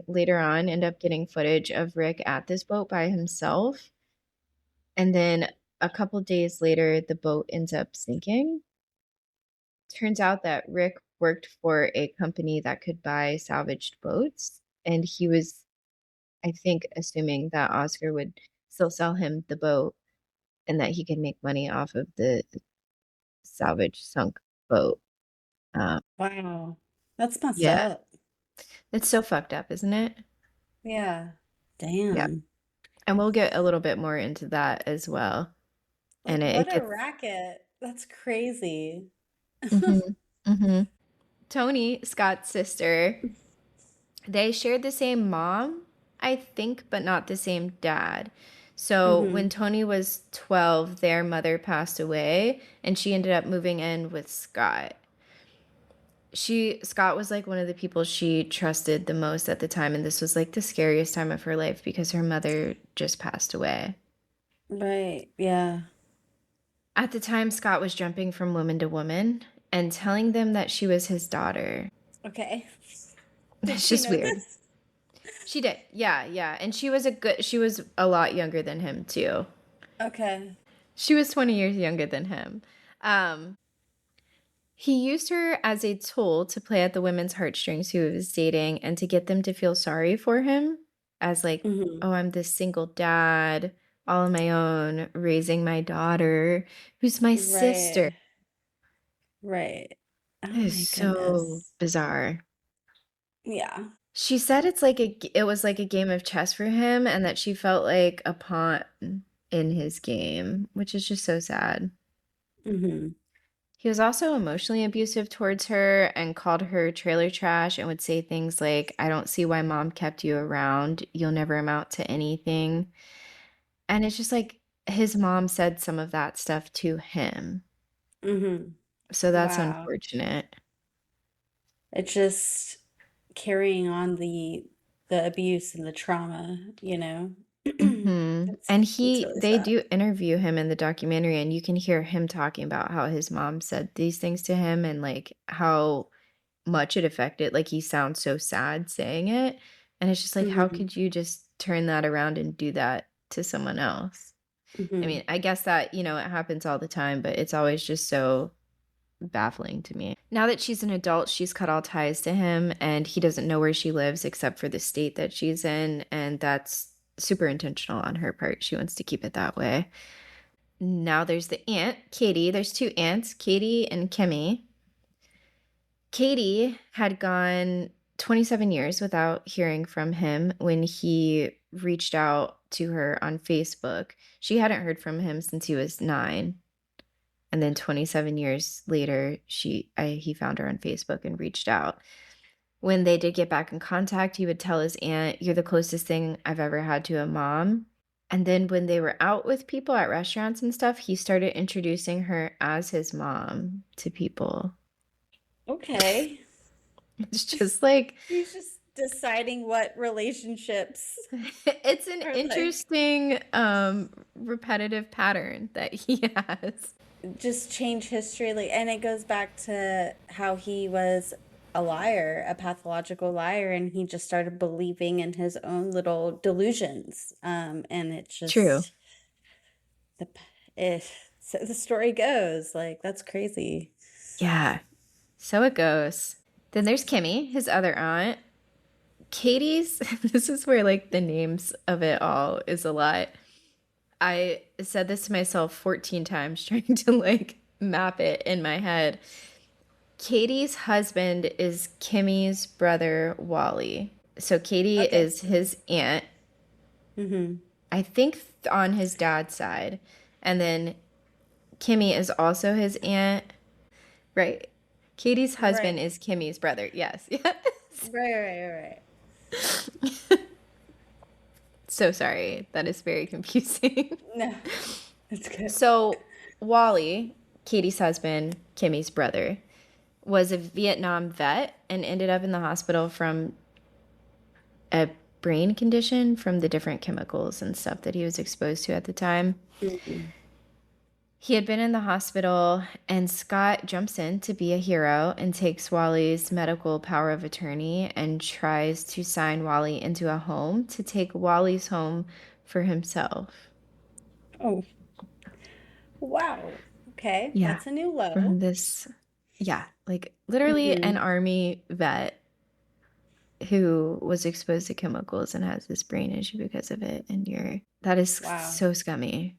later on, end up getting footage of Rick at this boat by himself. And then a couple days later, the boat ends up sinking. Turns out that Rick worked for a company that could buy salvaged boats, and he was, I think, assuming that Oscar would still sell him the boat and that he could make money off of the salvage sunk boat. Um, Wow. That's messed yeah, up. it's so fucked up, isn't it? Yeah. Yeah, Damn. and we'll get a little bit more into that as well. And Like, it what a gets. racket. That's crazy. Mhm, mhm. Tony, Scott's sister, they shared the same mom, I think, but not the same dad. So when Mm-hmm. Tony was 12, their mother passed away and she ended up moving in with Scott. Scott was like one of the people she trusted the most at the time, and this was like the scariest time of her life because her mother just passed away. Right. Yeah. At the time, Scott was jumping from woman to woman and telling them that she was his daughter. Okay. Did It's she just know weird. this? She did. Yeah, yeah. And she was a lot younger than him too. Okay. She was 20 years younger than him. Um, he used her as a tool to play at the women's heartstrings who he was dating and to get them to feel sorry for him. as like, Mhm. oh, I'm this single dad all on my own, raising my daughter, who's my sister. Right. Right. Oh It is my so goodness. bizarre. Yeah. She said it was like a game of chess for him and that she felt like a pawn in his game, which is just so sad. Mhm. He was also emotionally abusive towards her and called her trailer trash and would say things like, I don't see why mom kept you around. You'll never amount to anything. And it's just like his mom said some of that stuff to him. Mhm. So that's Wow. unfortunate. It's just carrying on the abuse and the trauma, you know? That's And that's really they sad. do interview him in the documentary, and you can hear him talking about how his mom said these things to him and like how much it affected. Like he sounds so sad saying it. And it's just like, how Mhm. could you just turn that around and do that to someone else? I Mhm. mean, I guess that, it happens all the time, but it's always just so baffling to me. Now that she's an adult, she's cut all ties to him and he doesn't know where she lives except for the state that she's in. And that's super intentional on her part. She wants to keep it that way. Now there's the aunt, Katie. There's two aunts, Katie and Kimmy. Katie had gone 27 years without hearing from him when he reached out to her on Facebook. She hadn't heard from him since he was 9. And then 27 years later, he found her on Facebook and reached out. When they did get back in contact, he would tell his aunt, "You're the closest thing I've ever had to a mom." And then when they were out with people at restaurants and stuff, he started introducing her as his mom to people. Okay. It's just like He's just deciding what relationships it's an are like interesting repetitive pattern that he has. just change history like and it goes back to how he was a liar, a pathological liar, and he just started believing in his own little delusions. And it True. just the if so the story goes, like that's crazy. Yeah. So it goes. Then there's Kimmy, his other aunt. Katie's, this is where like the names of it all is a lot. I said this to myself 14 times trying to like map it in my head. Katie's husband is Kimmy's brother, Wally. So Katie Okay. is his aunt, Mm-hmm. I think on his dad's side. And then Kimmy is also his aunt, right? Katie's husband Right. is Kimmy's brother. Yes. Yes. Right. So sorry. That is very confusing. No, it's good. So, Wally, Katie's husband, Kimmy's brother, was a Vietnam vet and ended up in the hospital from a brain condition from the different chemicals and stuff that he was exposed to at the time. Mhm. He had been in the hospital, and Scott jumps in to be a hero and takes Wally's medical power of attorney and tries to sign Wally into a home to take Wally's home for himself. Oh, wow. Okay, Yeah. that's a new From low. this, yeah, like literally an Mm-hmm. army vet who was exposed to chemicals and has this brain issue because of it. And that is Wow. so scummy.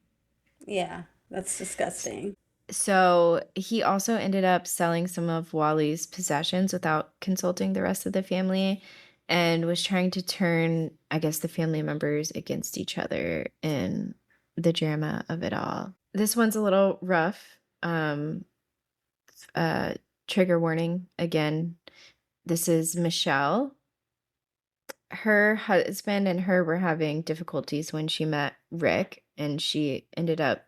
Yeah, that's disgusting. So he also ended up selling some of Wally's possessions without consulting the rest of the family and was trying to turn, I guess, the family members against each other in the drama of it all. This one's a little rough. Uh, Trigger warning again. This is Michelle. Her husband and her were having difficulties when she met Rick, and she ended up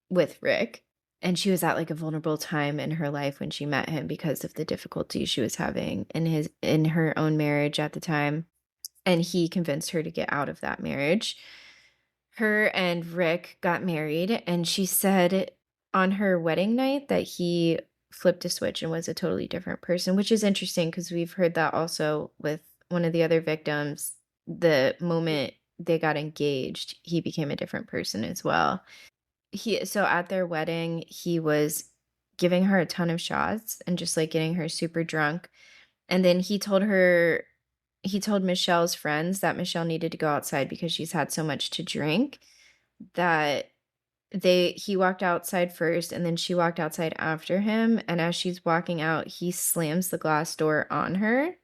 with Rick. And she was at like a vulnerable time in her life when she met him because of the difficulties she was having in her own marriage at the time. And he convinced her to get out of that marriage. Her and Rick got married, and she said on her wedding night that he flipped a switch and was a totally different person, which is interesting because we've heard that also with one of the other victims. The moment they got engaged, he became a different person as well. So at their wedding, he was giving her a ton of shots and just like getting her super drunk. And then he told her he told Michelle's friends that Michelle needed to go outside because she's had so much to drink that he walked outside first and then she walked outside after him, and as she's walking out he slams the glass door on her,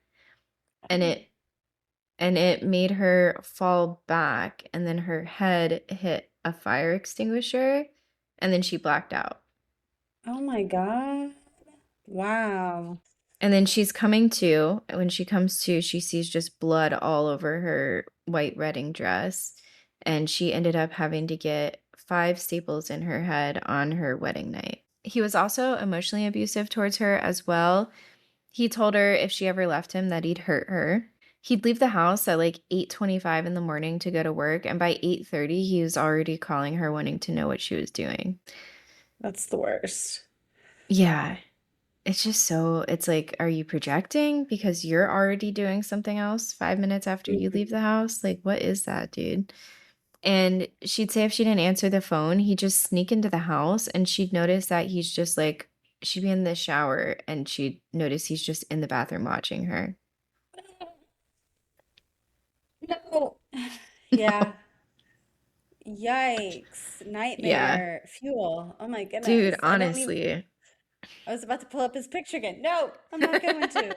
and it made her fall back, and then her head hit a fire extinguisher, and then she blacked out. Oh my God. Wow. And then she's coming to. When she comes to, she sees just blood all over her white wedding dress. And she ended up having to get 5 staples in her head on her wedding night. He was also emotionally abusive towards her as well. He told her if she ever left him that he'd hurt her. He'd leave the house at like 8:25 in the morning to go to work, and by 8:30 he was already calling her wanting to know what she was doing. That's the worst. Yeah. It's just so, it's like, are you projecting because you're already doing something else 5 minutes after you leave Mhm. the house? Like, what is that, dude? And she'd say if she didn't answer the phone, he'd just sneak into the house, and she'd notice that he's just like, she'd be in the shower and she'd notice he's just in the bathroom watching her. No. Yeah. Yikes. Yeah. Nightmare fuel. Oh my Dude, goodness. I don't even, honestly. I was about to pull up his picture again. No, I'm not going to.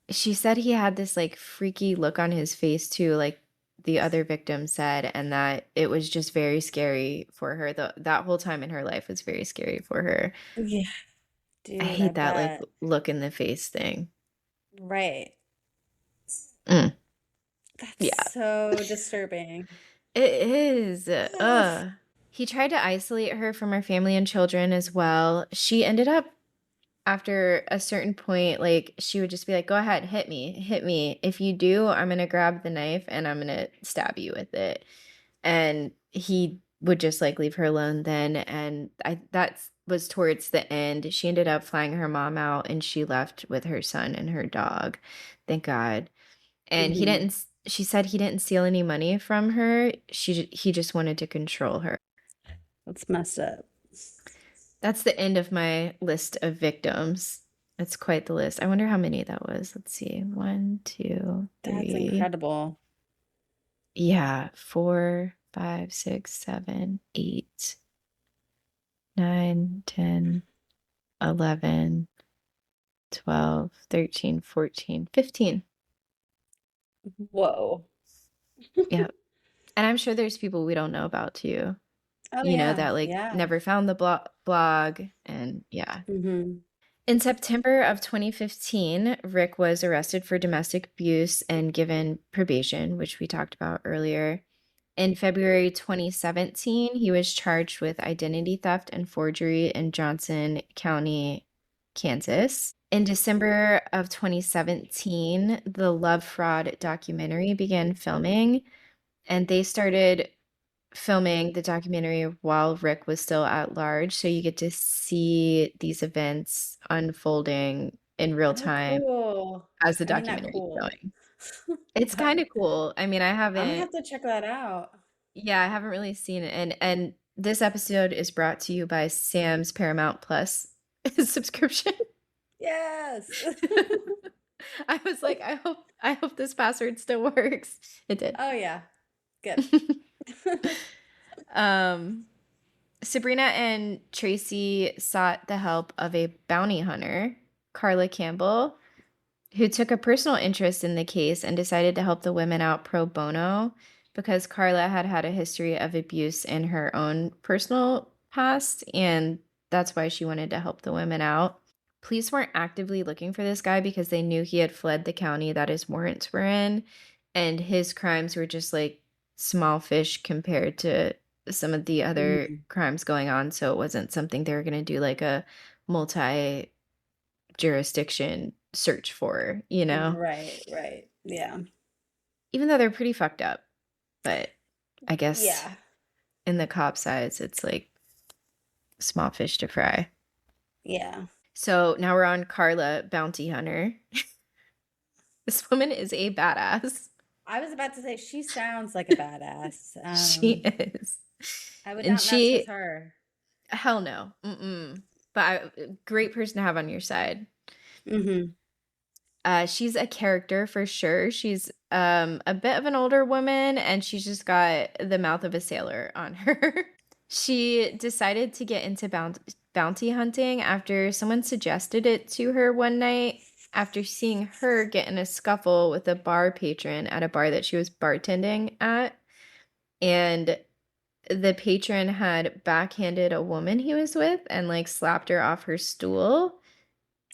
She said he had this like freaky look on his face too, like the other victim said, and that it was just very scary for her. That whole time in her life was very scary for her. Yeah, I dude, I hate that like bet. look in the face thing. Right. Mm, That's yeah, so disturbing. it is. Ugh. He tried to isolate her from her family and children as well. She ended up after a certain point, like she would just be like, "Go ahead, hit me, hit me. If you do, I'm gonna grab the knife and I'm gonna stab you with it." And he would just like leave her alone then. And that was towards the end. She ended up flying her mom out, and she left with her son and her dog. Thank God. And Hmm. she said he didn't steal any money from her. He just wanted to control her. That's messed up. That's the end of my list of victims. That's quite the list. I wonder how many that was. Let's see. One, two, That's three. incredible. Yeah, 4, 5, 6, 7, 8, 9, 10, 11, 12, 13, 14, 15. Whoa. Yeah. And I'm sure there's people we don't know about too, Oh yeah, that like yeah. never found the blog. And yeah. Hmm. In September of 2015, Rick was arrested for domestic abuse and given probation, which we talked about earlier. In February 2017, he was charged with identity theft and forgery in Johnson County, Kansas. In December of 2017, the Love Fraud documentary began filming, and they started filming the documentary while Rick was still at large. So you get to see these events unfolding in real Oh, time cool. as the I mean, not documentary is cool, going. It's kind but of cool. I mean, I'm gonna have to check that out. yeah, I haven't really seen it. And this episode is brought to you by Sam's Paramount Plus subscription. Yes. I was like, I hope this password still works. It did. Oh yeah. Good. um Sabrina and Tracy sought the help of a bounty hunter, Carla Campbell, who took a personal interest in the case and decided to help the women out pro bono because Carla had had a history of abuse in her own personal past, and that's why she wanted to help the women out. Police weren't actively looking for this guy because they knew he had fled the county that his warrants were in, and his crimes were just like small fish compared to some of the other Mhm. crimes going on. So it wasn't something they were going to do like a multi jurisdiction search for, Right, right. Yeah. even though they're pretty fucked up. But I guess Yeah. in the cop's eyes, it's like small fish to fry. Yeah. So now we're on Carla, bounty hunter. This woman is a badass. I was about to say she sounds like a badass. She is. I would And not mess with she, her. hell no. Mm-mm. But great person to have on your side. Hmm. She's a character for sure. She's a bit of an older woman, and she's just got the mouth of a sailor on her. She decided to get into bounty hunting after someone suggested it to her one night after seeing her get in a scuffle with a bar patron at a bar that she was bartending at. And the patron had backhanded a woman he was with and like slapped her off her stool.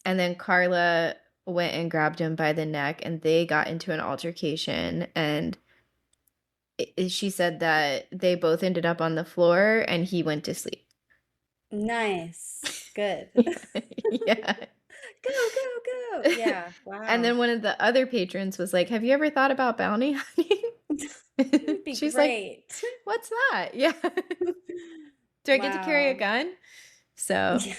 And then Carla went and grabbed him by the neck and they got into an altercation. And she said that they both ended up on the floor and he went to sleep. Nice. Good. Yeah. Go, go, go. Yeah. And Wow. then one of the other patrons was like, "Have you ever thought about bounty It hunting?" would be She's like, great. "What's that?" Yeah. Do I get to carry a Wow. gun? So Yeah.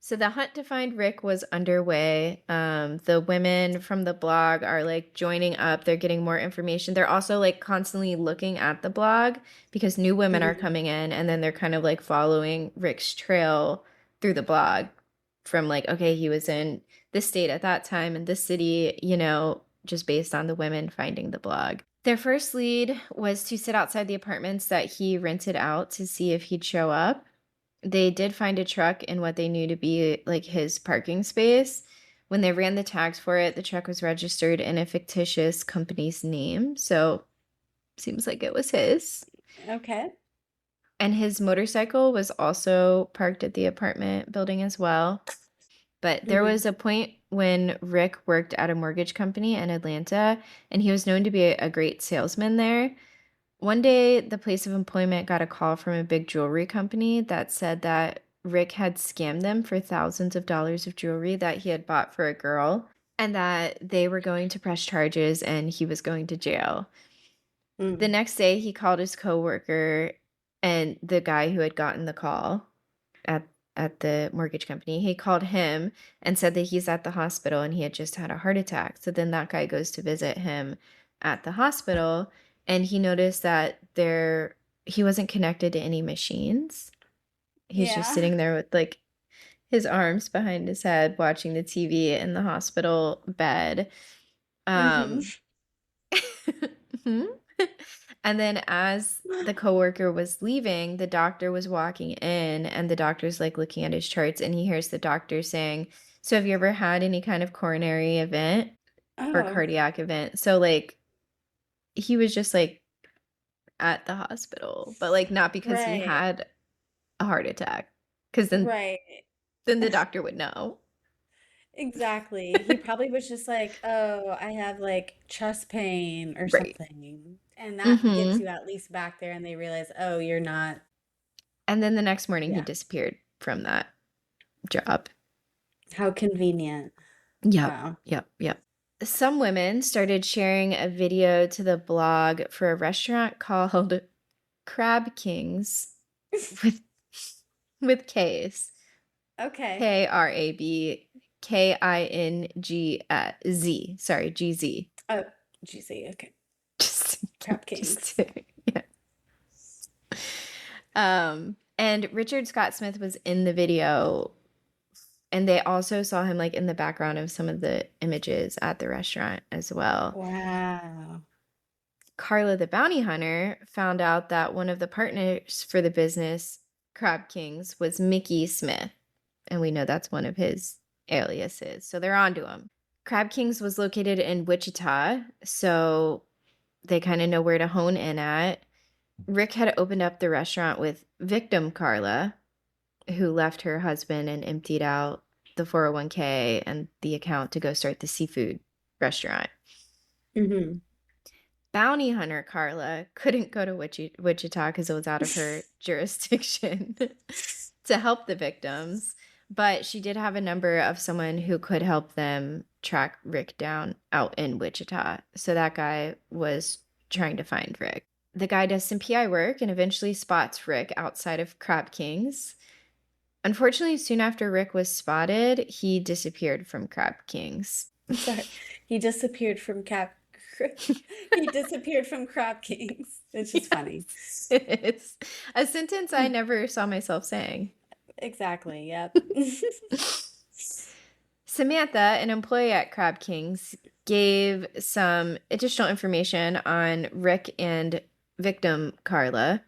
So the hunt to find Rick was underway. The women from the blog are like joining up. They're getting more information. They're also like constantly looking at the blog because new women are Mhm. coming in, and then they're kind of like following Rick's trail through the blog from like, okay, he was in this state at that time in this city, just based on the women finding the blog. Their first lead was to sit outside the apartments that he rented out to see if he'd show up. They did find a truck in what they knew to be like his parking space. When they ran the tags for it, the truck was registered in a fictitious company's name. So seems like it was his. Okay. And his motorcycle was also parked at the apartment building as well. But there Mhm. was a point when Rick worked at a mortgage company in Atlanta, and he was known to be a great salesman there. One day, the place of employment got a call from a big jewelry company that said that Rick had scammed them for thousands of dollars of jewelry that he had bought for a girl and that they were going to press charges and he was going to jail. The Mm. next day, he called his coworker and the guy who had gotten the call at at the mortgage company. He called him and said that he's at the hospital and he had just had a heart attack. So then that guy goes to visit him at the hospital and he noticed that he wasn't connected to any machines. He's just Yeah. sitting there with like his arms behind his head watching the TV in the hospital bed. Mhm. Um And then as the coworker was leaving, the doctor was walking in and the doctor's like looking at his charts and he hears the doctor saying, "So have you ever had any kind of coronary event or Oh, cardiac event?" So like he was just like at the hospital, but like not because he right. had a heart attack, because Right. then the doctor would know. Exactly. He probably was just like, "Oh, I have like chest pain or Right. something." And that gets Mm-hmm. you at least back there and they realize, "Oh, you're not." And then the next morning he Yeah. disappeared from that job. How convenient. Yep, Wow. yep, yep. Some women started sharing a video to the blog for a restaurant called Crab Kings with with K's. Okay. KRABKINGZ. Sorry, GZ. Oh, GC. Okay. Just Crap just Kings. yeah. And Richard Scott Smith was in the video and they also saw him like in the background of some of the images at the restaurant as well. Wow. Carla the bounty hunter found out that one of the partners for the business, Crab Kings, was Mickey Smith. And we know that's one of his aliases. So they're onto him. Crab Kings was located in Wichita, so they kind of know where to hone in at. Rick had opened up the restaurant with victim Carla, who left her husband and emptied out the 401k and the account to go start the seafood restaurant. Hmm. Bounty hunter Carla couldn't go to Wichita because it was out of her jurisdiction to help the victims, but she did have a number of someone who could help them track Rick down out in Wichita. So that guy was trying to find Rick. The guy does some PI work and eventually spots Rick outside of Crab Kings. Unfortunately, soon after Rick was spotted, he disappeared from Crab Kings. Sorry. He disappeared from Cap. He disappeared from Crab Kings. It's just funny. Yes, it's a sentence I never saw myself saying. Exactly. Yep. Samantha, an employee at Crab Kings, gave some additional information on Rick and victim Carla.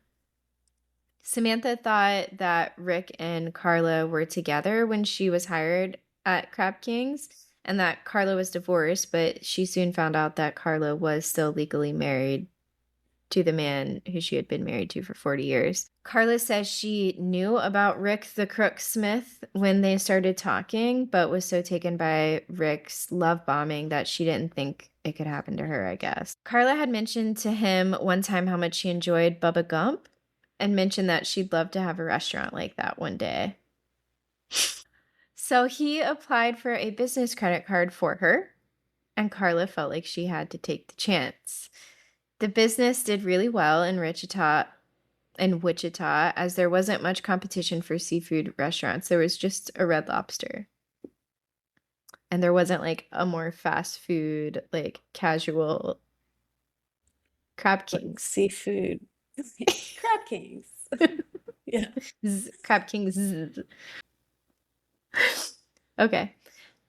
Samantha thought that Rick and Carla were together when she was hired at Crab Kings and that Carla was divorced, but she soon found out that Carla was still legally married to the man who she had been married to for 40 years. Carla says she knew about Rick the Crook Smith when they started talking, but was so taken by Rick's love bombing that she didn't think it could happen to her, I guess. Carla had mentioned to him one time how much she enjoyed Bubba Gump and mentioned that she'd love to have a restaurant like that one day. So he applied for a business credit card for her, and Carla felt like she had to take the chance. The business did really well in Wichita, as there wasn't much competition for seafood restaurants. There was just a Red Lobster. And there wasn't like a more fast food, like casual Crab Like Kings. seafood. Crab Kings. Yeah. Crab Kings. Okay.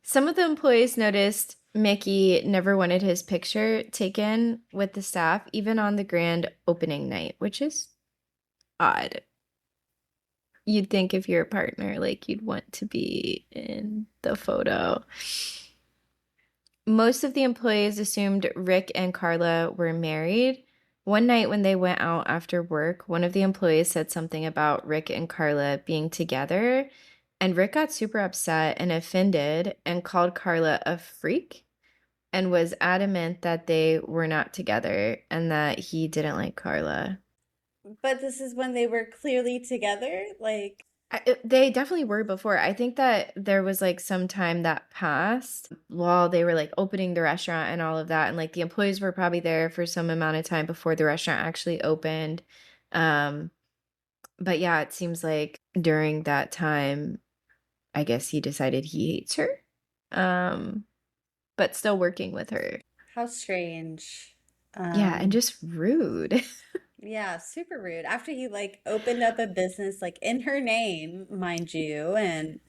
Some of the employees noticed Mickey never wanted his picture taken with the staff, even on the grand opening night, which is odd. You'd think if you're a partner, like you'd want to be in the photo. Most of the employees assumed Rick and Carla were married. One night when they went out after work, one of the employees said something about Rick and Carla being together, and Rick got super upset and offended and called Carla a freak and was adamant that they were not together and that he didn't like Carla. But this is when they were clearly together. Like, They definitely were before. I think that there was like some time that passed while they were like opening the restaurant and all of that. And like the employees were probably there for some amount of time before the restaurant actually opened. Um, but yeah, it seems like during that time, I guess he decided he hates her, um, but still working with her. how strange. Yeah, and Um, just rude. yeah, super rude. After he like opened up a business like in her name, mind you, and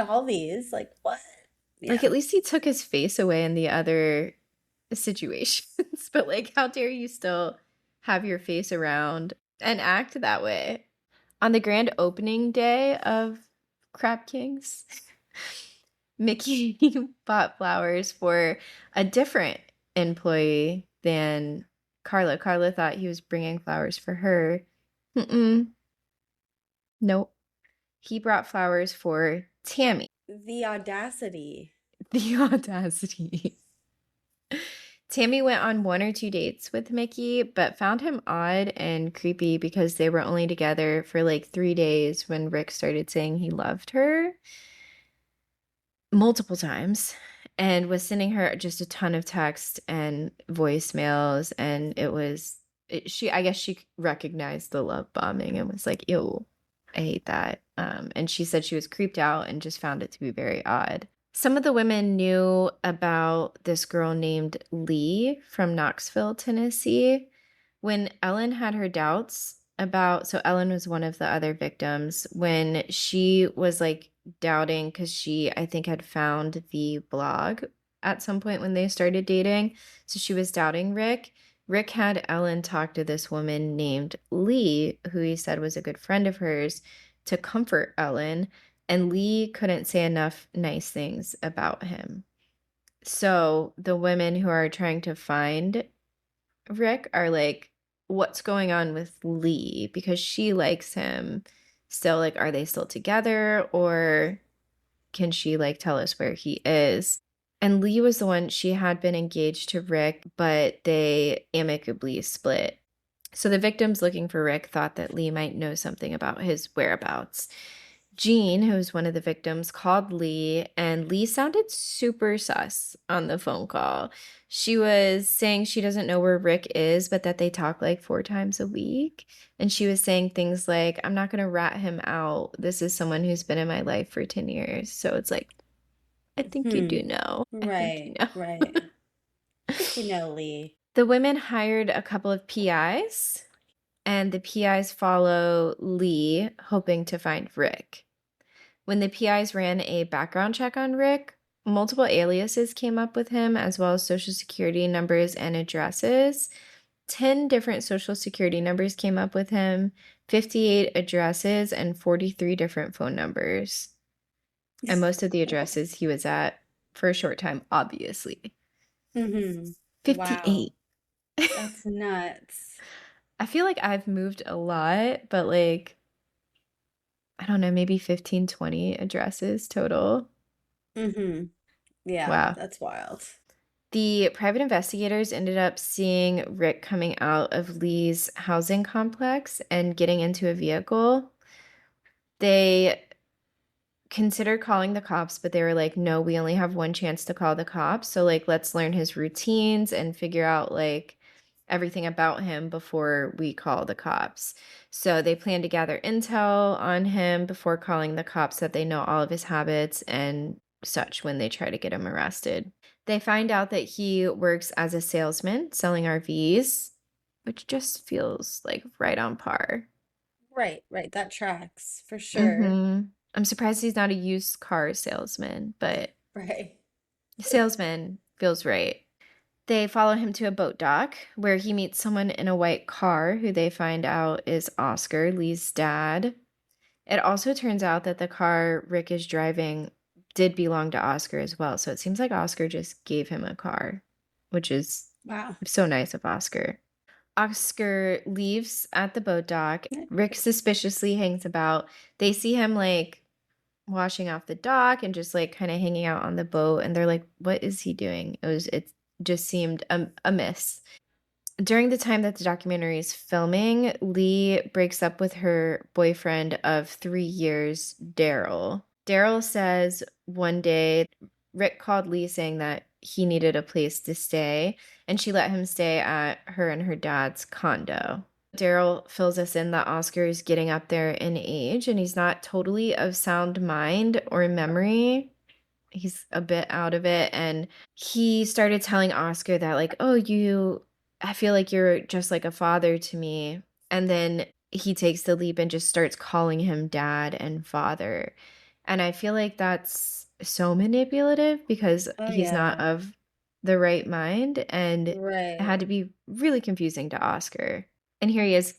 all these, like what? Like Yeah. at least he took his face away in the other situations, but like how dare you still have your face around and act that way? On the grand opening day of Crab Kings, Mickey bought flowers for a different employee than Carla. Carla thought he was bringing flowers for her. Mm-mm. Nope. He brought flowers for Tammy. The audacity. The audacity. Tammy went on one or two dates with Mickey, but found him odd and creepy because they were only together for like 3 days when Rick started saying he loved her multiple times and was sending her just a ton of text and voicemails. And I guess she recognized the love bombing and was like, ew, I hate that. And she said she was creeped out and just found it to be very odd. Some of the women knew about this girl named Lee from Knoxville, Tennessee. When Ellen had her doubts so Ellen was one of the other victims, when she was like doubting, because she, I think, had found the blog at some point when they started dating. So she was doubting Rick. Rick had Ellen talk to this woman named Lee, who he said was a good friend of hers, to comfort Ellen. And Lee couldn't say enough nice things about him. So the women who are trying to find Rick are like, what's going on with Lee? Because she likes him still. Like, are they still together? Or can she like tell us where he is? And Lee was the one, she had been engaged to Rick, but they amicably split. So the victims looking for Rick thought that Lee might know something about his whereabouts. Jean, who was one of the victims, called Lee, and Lee sounded super sus on the phone call. She was saying she doesn't know where Rick is, but that they talk like 4 times a week. And she was saying things like, I'm not going to rat him out. This is someone who's been in my life for 10 years. So it's like, I think you Hmm. do know. I think you Right, know. right. I think you know, Lee. The women hired a couple of PIs, and the PIs follow Lee, hoping to find Rick. When the PIs ran a background check on Rick, Multiple aliases came up with him, as well as social security numbers and addresses. 10 different social security numbers came up with him, 58 addresses, and 43 different phone numbers. And most of the addresses he was at for a short time, obviously. Mm-hmm. Wow. 58. That's nuts. I feel like I've moved a lot, but like, I don't know, maybe 15, 20 addresses total. Mm-hmm. Yeah, Wow. that's wild. The private investigators ended up seeing Rick coming out of Lee's housing complex and getting into a vehicle. They considered calling the cops, but they were like, no, we only have one chance to call the cops. So, like, let's learn his routines and figure out, like, everything about him before we call the cops. So, they plan to gather intel on him before calling the cops, that they know all of his habits and such when they try to get him arrested. They find out that he works as a salesman selling RVs, which just feels like right on par. Right, right. That tracks for sure. Mm-hmm. I'm surprised he's not a used car salesman, but Right. salesman feels right. They follow him to a boat dock where he meets someone in a white car who they find out is Oscar, Lee's dad. It also turns out that the car Rick is driving did belong to Oscar as well. So it seems like Oscar just gave him a car, which is Wow. so nice of Oscar. Oscar leaves at the boat dock. Rick suspiciously hangs about. They see him like washing off the dock and just like kind of hanging out on the boat, and they're like, what is he doing? It just seemed amiss. During the time that the documentary is filming, Lee breaks up with her boyfriend of 3 years, Daryl. Daryl says one day Rick called Lee saying that he needed a place to stay, and she let him stay at her and her dad's condo. Daryl fills us in that Oscar is getting up there in age and he's not totally of sound mind or memory. He's a bit out of it. And he started telling Oscar that, like, oh, I feel like you're just like a father to me. And then he takes the leap and just starts calling him dad and father. And I feel like that's so manipulative because Oh he's not yeah. of the right mind. And it Right. had to be really confusing to Oscar. And here he is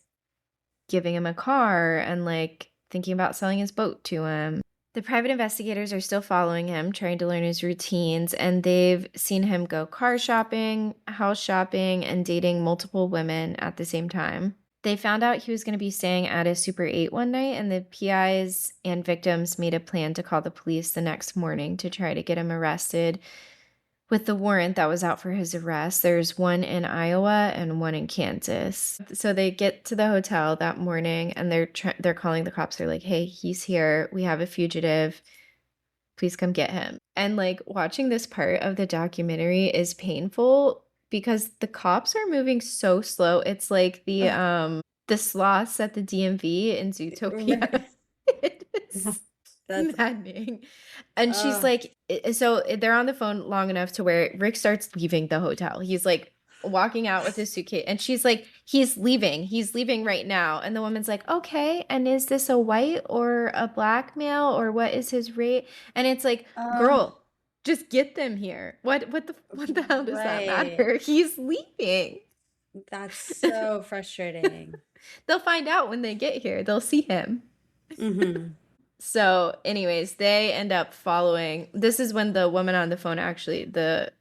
giving him a car and like thinking about selling his boat to him. The private investigators are still following him, trying to learn his routines, and they've seen him go car shopping, house shopping, and dating multiple women at the same time. They found out he was going to be staying at a Super 8 one night, and the PIs and victims made a plan to call the police the next morning to try to get him arrested. With the warrant that was out for his arrest, there's one in Iowa and one in Kansas. So they get to the hotel that morning and they're calling the cops. They're like, "Hey, he's here. We have a fugitive. Please come get him." And like watching this part of the documentary is painful because the cops are moving so slow. It's like Ugh, the sloths at the DMV in Zootopia. right. It is That's maddening. And she's uh like, so they're on the phone long enough to where Rick starts leaving the hotel. He's like walking out with his suitcase, and she's like, he's leaving right now. And the woman's like, okay, and is this a white or a black male, or what is his rate? And it's like, uh girl, just get them here. What the hell does that right. matter? He's leaving. That's so frustrating. They'll find out when they get here. They'll see him. Mm-hmm. So, anyways, they end up following. This is when the woman on the phone actually, the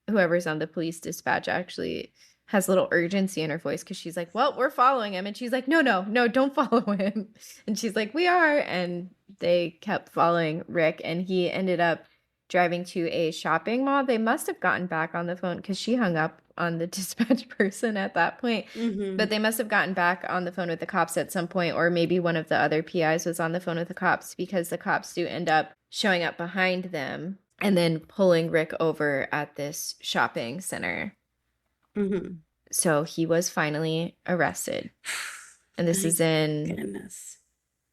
whoever's on the police dispatch actually has a little urgency in her voice because she's like, well, we're following him. And she's like, no, no, no, don't follow him. And she's like, we are. And they kept following Rick, and he ended up driving to a shopping mall. They must have gotten back on the phone because she hung up on the dispatch person at that point. Mm-hmm. But they must have gotten back on the phone with the cops at some point, or maybe one of the other PIs was on the phone with the cops because the cops do end up showing up behind them and then pulling Rick over at this shopping center. Mm-hmm. So he was finally arrested. And this is Thank in goodness.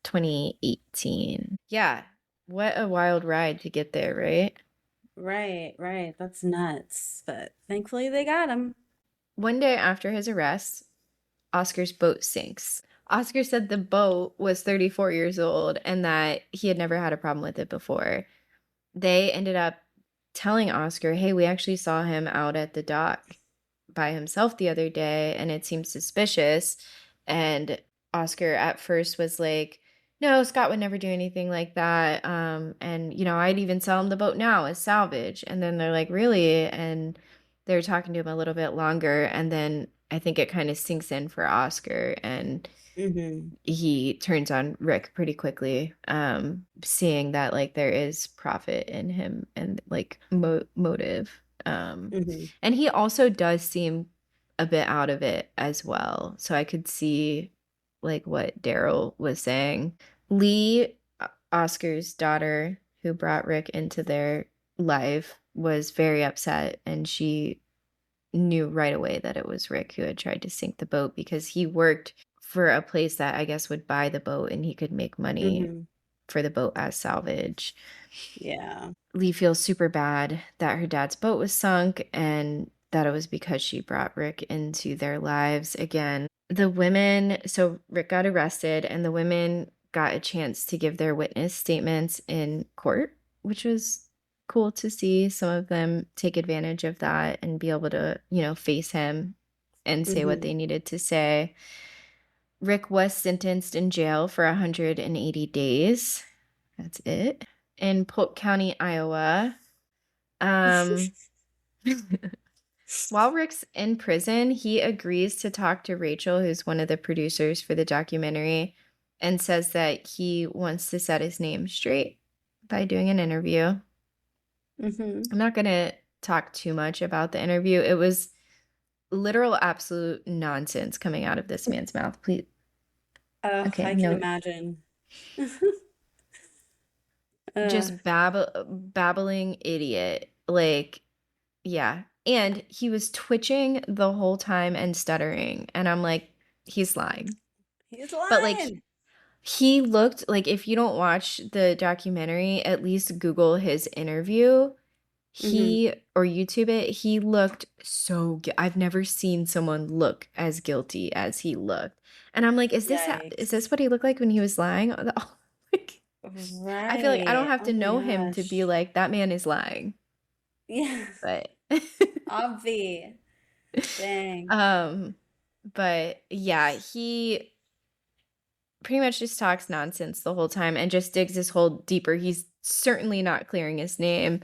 2018. Yeah. What a wild ride to get there, right? Right, right. That's nuts. But thankfully they got him. One day after his arrest, Oscar's boat sinks. Oscar said the boat was 34 years old and that he had never had a problem with it before. They ended up telling Oscar, hey, we actually saw him out at the dock by himself the other day and it seemed suspicious. And Oscar at first was like, no, Scott would never do anything like that. And, you know, I'd even sell him the boat now as salvage. And then they're like, really? And they're talking to him a little bit longer. And then I think it kind of sinks in for Oscar and Mm-hmm. he turns on Rick pretty quickly, seeing that like there is profit in him and like motive. Mm-hmm. And he also does seem a bit out of it as well. So I could see like what Daryl was saying. Lee, Oscar's daughter, who brought Rick into their life, was very upset and she knew right away that it was Rick who had tried to sink the boat because he worked for a place that I guess would buy the boat and he could make money Mm-hmm. for the boat as salvage. Yeah. Lee feels super bad that her dad's boat was sunk and that it was because she brought Rick into their lives again. The women, so Rick got arrested and the women got a chance to give their witness statements in court, which was cool to see some of them take advantage of that and be able to, you know, face him and say what Mm-hmm. they needed to say. Rick was sentenced in jail for 180 days. That's it. In Polk County, Iowa. Um, while Rick's in prison, he agrees to talk to Rachel, who's one of the producers for the documentary, and says that he wants to set his name straight by doing an interview. Mm-hmm. I'm not going to talk too much about the interview. It was literal absolute nonsense coming out of this man's mouth. Please. Oh, Okay, I can no, imagine. just babbling idiot. Like, yeah. And he was twitching the whole time and stuttering. And I'm like, he's lying. He's But like lying. he looked like if you don't watch the documentary, at least Google his interview. Mm-hmm. He or YouTube it, he looked so I've never seen someone look as guilty as he looked. And I'm like, is Yikes. this what he looked like when he was lying? Like, I feel like I don't Right. have Oh to my know him to be gosh. like that man is lying. Yeah. But Obvi. Dang. um but yeah, he pretty much just talks nonsense the whole time and just digs his hole deeper. He's certainly not clearing his name.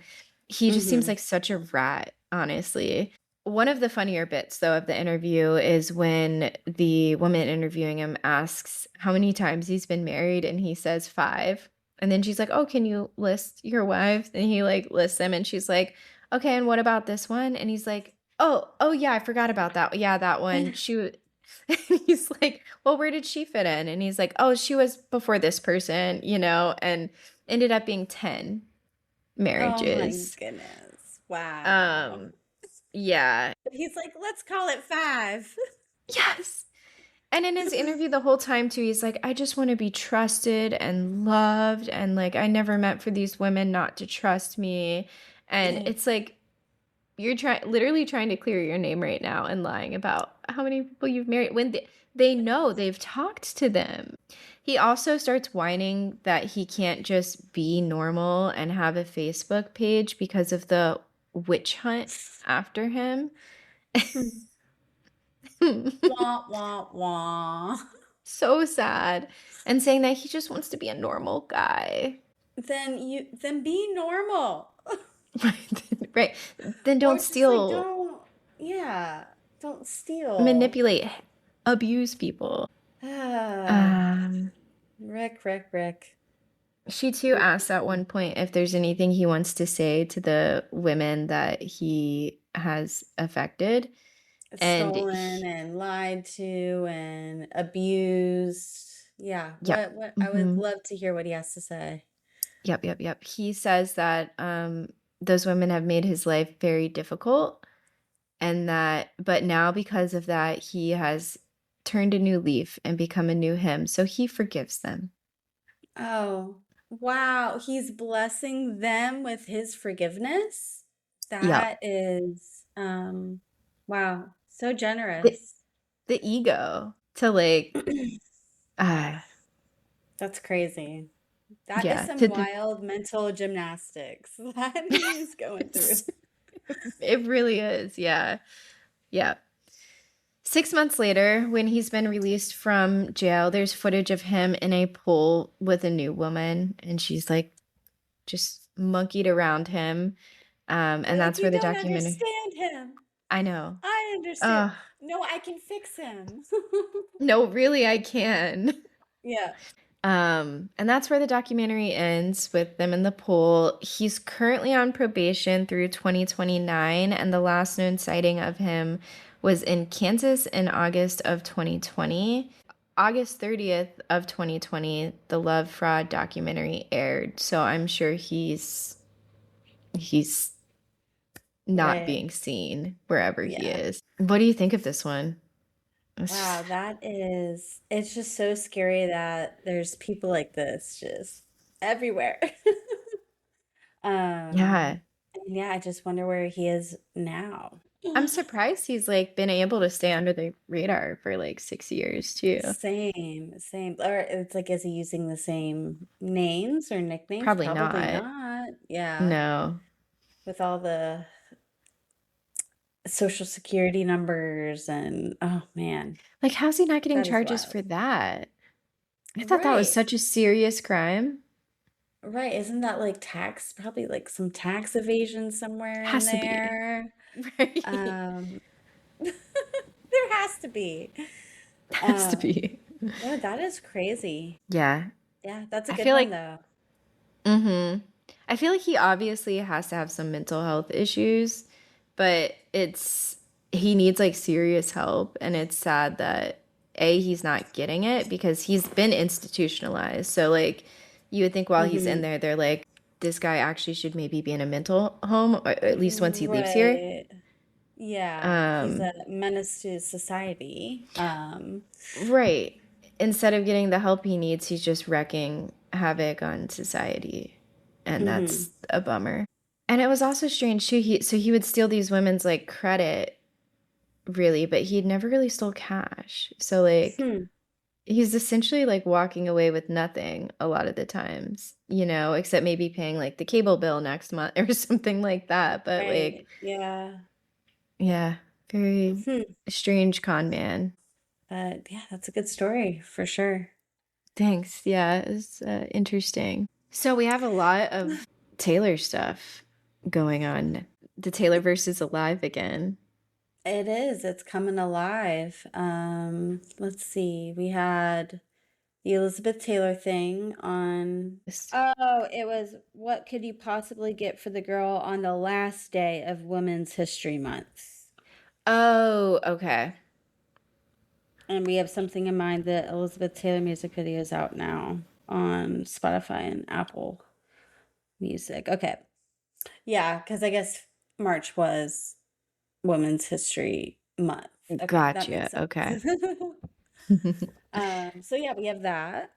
He just seems Mm-hmm. like such a rat, honestly. One of the funnier bits, though, of the interview is when the woman interviewing him asks how many times he's been married, and he says 5. And then she's like, "Oh, can you list your wives?" And he like lists them, and she's like, "Okay, and what about this one?" And he's like, "Oh, yeah, I forgot about that. Yeah, that one. And he's like, well, where did she fit in? And he's like, oh, she was before this person, you know, and ended up being 10 Oh my marriages. goodness. Wow. Um, yeah. But he's like, let's call it 5. Yes. And in his interview the whole time too, he's like, I just want to be trusted and loved. And like, I never meant for these women not to trust me. And it's like, you're literally trying to clear your name right now and lying about how many people you've married when they know they've talked to them. He also starts whining that he can't just be normal and have a Facebook page because of the witch hunt after him. Wah, wah, wah. So sad. And saying that he just wants to be a normal guy. Then be normal. Right. Right. Then Or don't just like steal, don't, yeah, don't steal. manipulate, abuse people. Ah, Um Rick. She too asks at one point if there's anything he wants to say to the women that he has affected. And Stolen and lied to and abused. Yeah, yep. what I would Hmm. love to hear what he has to say. Yep. He says that those women have made his life very difficult and that, but now because of that, he has turned a new leaf and become a new him. So he forgives them. Oh, wow. He's blessing them with his forgiveness. Yep. That is, wow, so The, generous. the ego to like, ah, That's crazy. That is Yeah. some wild mental gymnastics that he's going through. It's, it really is. Yeah. Yeah. 6 months later, when he's been released from jail, there's footage of him in a pool with a new woman, and she's like just monkeyed around him. They're And like, that's where "You the don't documentary. understand him. I know. I understand. Uh, No, I can fix him." no, really, I can. Yeah. And that's where the documentary ends with them in the pool. He's currently on probation through 2029, and the last known sighting of him was in Kansas in August of 2020. August 30th of 2020, the Love Fraud documentary aired. So I'm sure he's not Right. being seen wherever he Yeah. is. What do you think of this one? Wow, it's just so scary that there's people like this just everywhere. Um, Yeah. and yeah, I just wonder where he is now. I'm surprised he's like been able to stay under the radar for like 6 years too. Same, same. Or it's like, is he using the same names or nicknames? Probably Probably not. not. Yeah. No. With all the social security numbers and oh man, Like, how's he not getting that is charges wild. for that? I thought that was Right. such a serious crime. Right. Isn't that like tax, probably like some tax evasion somewhere in Has to be. there? Right. Um, there has to be. Has to Um, be. no, that is crazy. Yeah. Yeah, that's a I good feel one like, though. I feel like he obviously has to have some mental health issues, but he needs like serious help. And it's sad that he's not getting it because he's been institutionalized. So, like, you would think while he's in Hmm. there, they're like, this guy actually should maybe be in a mental home, or at least once he leaves here. Right. Yeah, he's Um, a menace to society. right. Instead of getting the help he needs, he's just wreaking havoc on society. And Hmm. that's a bummer. And it was also strange too. He would steal these women's like credit, really, but he'd never really stole cash. So like Hmm. he's essentially like walking away with nothing a lot of the times, except maybe paying like the cable bill next month or something like that. But like, Right. Yeah. yeah, very Hmm. strange con man. But yeah, that's a good story for sure. Thanks. Yeah, it's interesting. So we have a lot of Taylor stuff going on. The Taylor versus Alive again. It is. It's coming alive. Let's see. We had the Elizabeth Taylor thing on. Oh, it was what could you possibly get for the girl on the last day of Women's History Month? Oh, okay. And we have something in mind. The Elizabeth Taylor music video is out now on Spotify and Apple Music. Okay. Yeah, because I guess March was Women's History Month. Okay, that Gotcha. makes sense. Okay. So yeah, we have that.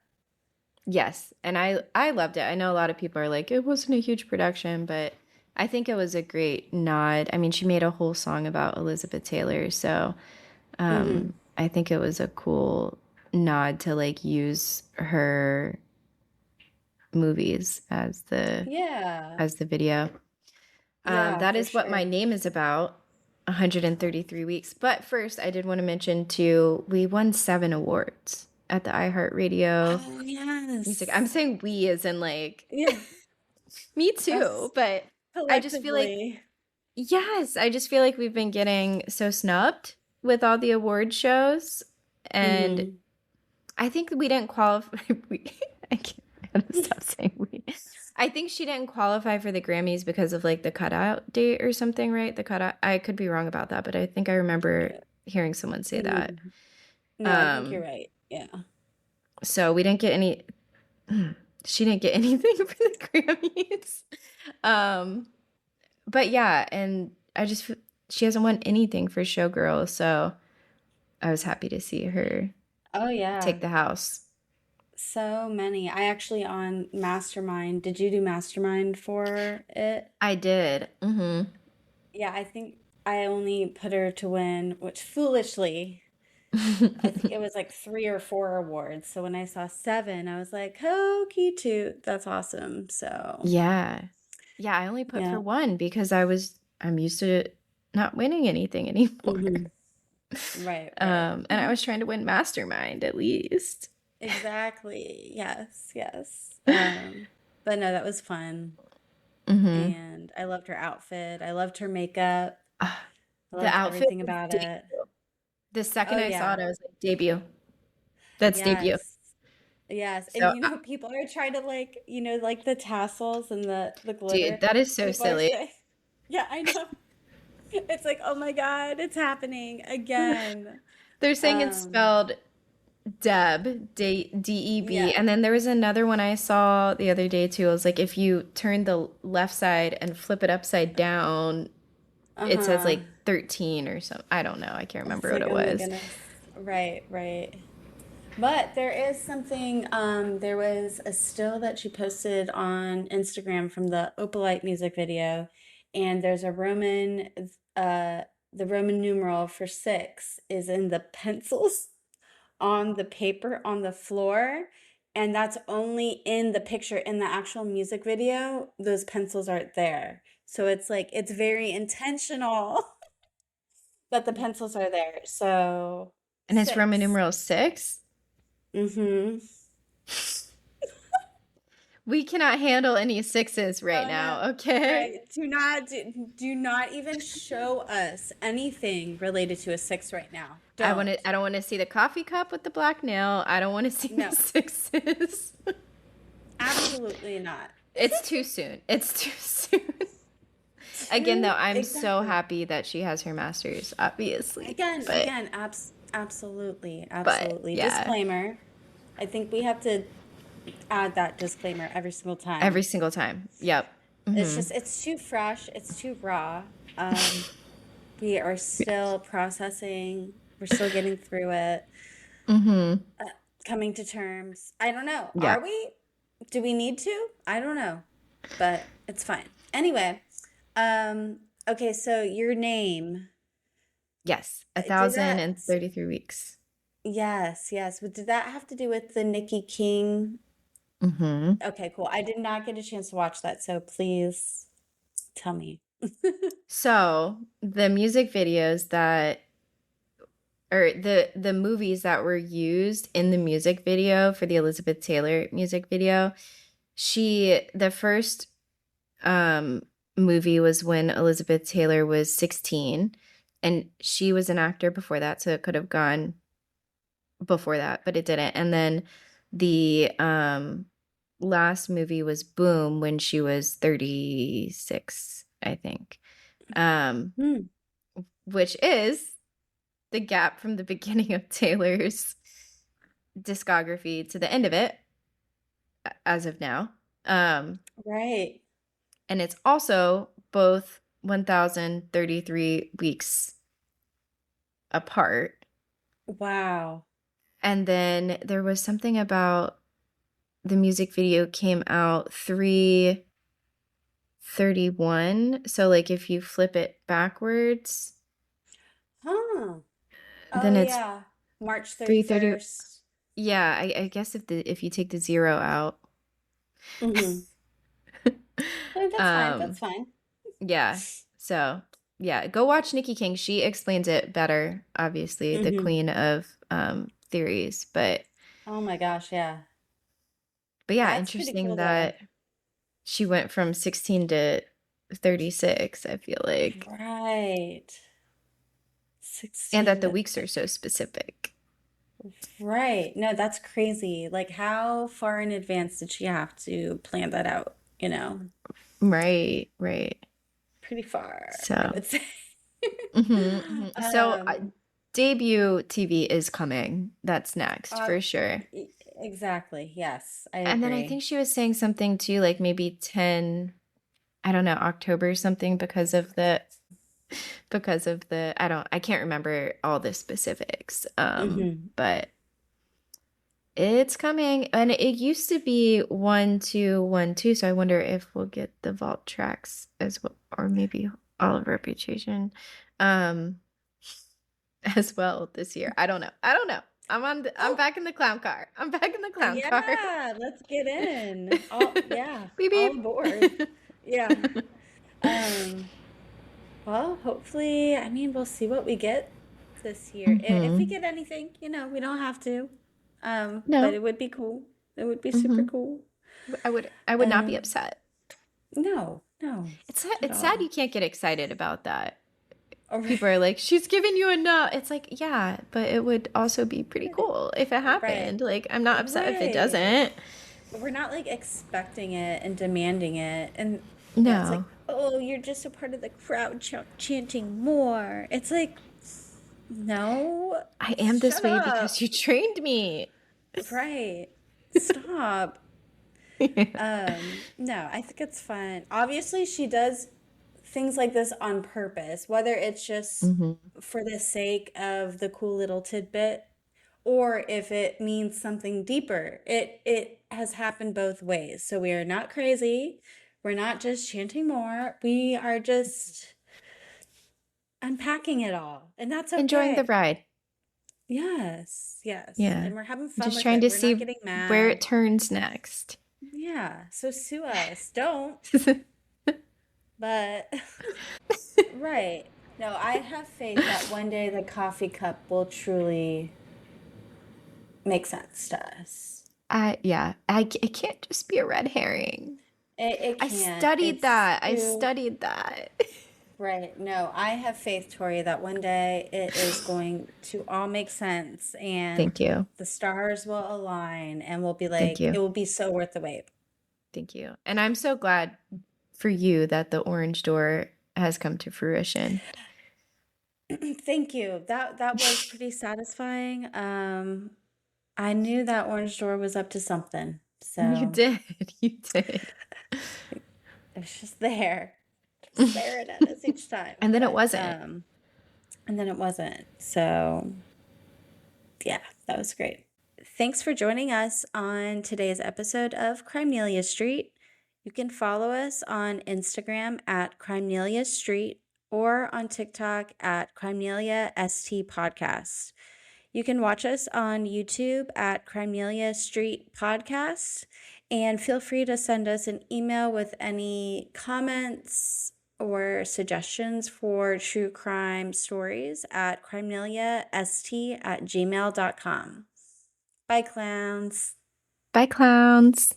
Yes, and I loved it. I know a lot of people are like it wasn't a huge production, but I think it was a great nod. I mean, she made a whole song about Elizabeth Taylor, so Hmm. I think it was a cool nod to like use her movies Yeah, as the video. yeah, That for is what my sure. name is about. 133 weeks. But first, I did want to mention too, we won 7 awards at the iHeartRadio Oh music. I'm yes. saying we as in like Yeah, me too, us but I just feel like collectively. yes, I just feel like we've been getting so snubbed with all the award shows, and Hmm. I think we didn't qualify. We, I gotta stop saying we. I think she didn't qualify for the Grammys because of like the cutout date or something, right? The cutout. I could be wrong about that, but I think I remember hearing someone say that. Hmm. No, I think you're Um, right. Yeah. so we didn't get any. She didn't get anything for the Grammys. Um, but yeah, and she hasn't won anything for Showgirl, so I was happy to see her Oh yeah. take the house. So many. I actually on Mastermind. Did you do Mastermind for it? I did. Yeah, I think I only put her to win, which foolishly. I think it was like 3 or 4 awards. So when I saw 7, I was like, "Oh, cute, that's awesome." So Yeah. Yeah, I only put for yeah. one because I'm used to not winning anything anymore. Hmm. Right, right. And I was trying to win Mastermind at least. Exactly. Yes, yes. But no, that was fun. Hmm. And I loved her outfit. I loved her makeup. I The loved outfit everything was about it. debut. The second Oh I saw it, yeah. I was like, debut. That's debut. Yes. Yes. And So, people are trying to like, like the tassels and the dude, glitter. that is so People are silly. saying, yeah, I know. It's like, oh my God, it's happening again. They're saying it's Um, spelled Deb, yeah. and then there was another one I saw the other day too. It was like if you turn the left side and flip it upside down, it says Uh-huh. like 13 or something. I don't know. I can't remember It's what like, it oh my was. goodness. Right, right. But there is something, there was a still that she posted on Instagram from the Opalite music video, and there's uh, the Roman numeral for 6 is in the pencils on the paper on the floor, and that's only in the picture. In the actual music video, those pencils aren't there. So it's like, it's very intentional that the pencils are there. So And it's Roman 6. numeral 6. Mm-hmm. We cannot handle any sixes right Oh no. now, okay? Right. Do not even show us anything related to a 6 right now. Don't. I don't want to see the coffee cup with the black nail. I don't want to see the No. sixes. Absolutely not. It's too soon. It's too soon. Again, though, I'm so Exactly. happy that she has her master's, obviously. Again, absolutely, But absolutely. yeah, Disclaimer. I think we have to add that disclaimer every single every time. single time. Yep. It's Mm-hmm. just, it's too fresh, it's too raw. Um, we are Yes. still processing, we're still getting through it. Mm-hmm. uh, Coming to terms. I don't know. Yeah. Are we? Do we need to? I don't know, but it's fine. Anyway, okay, so your name, Yes. A did thousand that, and 33 weeks. yes, yes, but did that have to do with the Nikki King? Mm-hmm. Okay, cool. I did not get a chance to watch that, so please tell me. So the music videos that or the movies that were used in the music video for the Elizabeth Taylor music video, the first um movie was when Elizabeth Taylor was 16, and she was an actor before that, so it could have gone before that, but it didn't. And then the last movie was Boom when she was 36, I think. Um Hmm. which is the gap from the beginning of Taylor's discography to the end of it as of now. Um, Right. and it's also both 1,033 weeks apart. Wow. And then there was something about the music video came out 331. So like if you flip it backwards, Huh. Oh then it's yeah. March 330. 31st. Yeah, I guess if you take the zero out. Mm-hmm. That's fine. um That's fine. Yeah. So, yeah, go watch Nikki King. She explains it better, obviously, the Mm-hmm. queen of theories. Oh my gosh, yeah. But yeah, That's pretty interesting cool though. that she went from 16 to 36, I feel like. Right. And that 16 the to weeks are so specific. right. No, that's crazy. Like how far in advance did she have to plan that out, you know? Right, right. Pretty far, I So, would say. so Um, debut TV is coming. That's next uh, for sure. exactly. Yes, I And then I think agree. she was saying something too, like maybe 10, I don't know, October or something I can't remember all the specifics. Hmm. But it's coming, and it used to be 1 2 1 2, so I wonder if we'll get the vault tracks as well, or maybe all of Reputation. Um as well this year. I don't know. I don't know. I'm Oh, back in the clown car. I'm back in the clown car. yeah, let's get in. All yeah, Beep all aboard. beep. Yeah. Um, well, hopefully, I mean, we'll see what we get this year. If we Mm-hmm. get anything, we don't have to. But No. it would be cool. It would be super Mm-hmm. cool. I would not be Um, upset. no, no, not at It's sad all. you can't get excited about that. All right. People are like, she's giving you a no. It's like, yeah, but it would also be pretty cool if it Right. happened. Like, I'm not upset if it Right. doesn't. We're not like expecting it and demanding it. And yeah, it's like, No, oh, you're just a part of the crowd chanting more. It's like, no, I am this shut way because up. you trained me. Right. Stop. No, I think it's fun. Obviously, she does things like this on purpose, whether it's just Hmm. for the sake of the cool little tidbit or if it means something deeper. It has happened both ways. So we are not crazy. We're not just chanting more. We are just unpacking it all. And that's Enjoying the okay. ride. Yes, yes. Yeah. And we're having fun Just with trying it. to We're not see getting where it mad. turns next. Yeah, so sue us. Don't. But right. No, I have faith that one day the coffee cup will truly make sense to us. It can't just be a red herring. It I can't. studied It's that. I too studied that. right. No, I have faith, Tori, that one day it is going to all make sense and Thank you. the stars will align and we'll be Thank like, it you. will be so worth the wait. Thank you. And I'm so glad for you that the orange door has come to fruition. Thank you. That was pretty satisfying. I knew that orange door was up to something. You So did. You did. it was just there, staring at us each time. And then it But wasn't. and then it wasn't. So yeah, that was great. Thanks for joining us on today's episode of Crimelia Street. You can follow us on Instagram at Crimelia Street or on TikTok at Crimelia ST Podcast. You can watch us on YouTube at Crimelia Street Podcast. And feel free to send us an email with any comments or suggestions for true crime stories at crimeliast@gmail.com. Bye, clowns. Bye, clowns.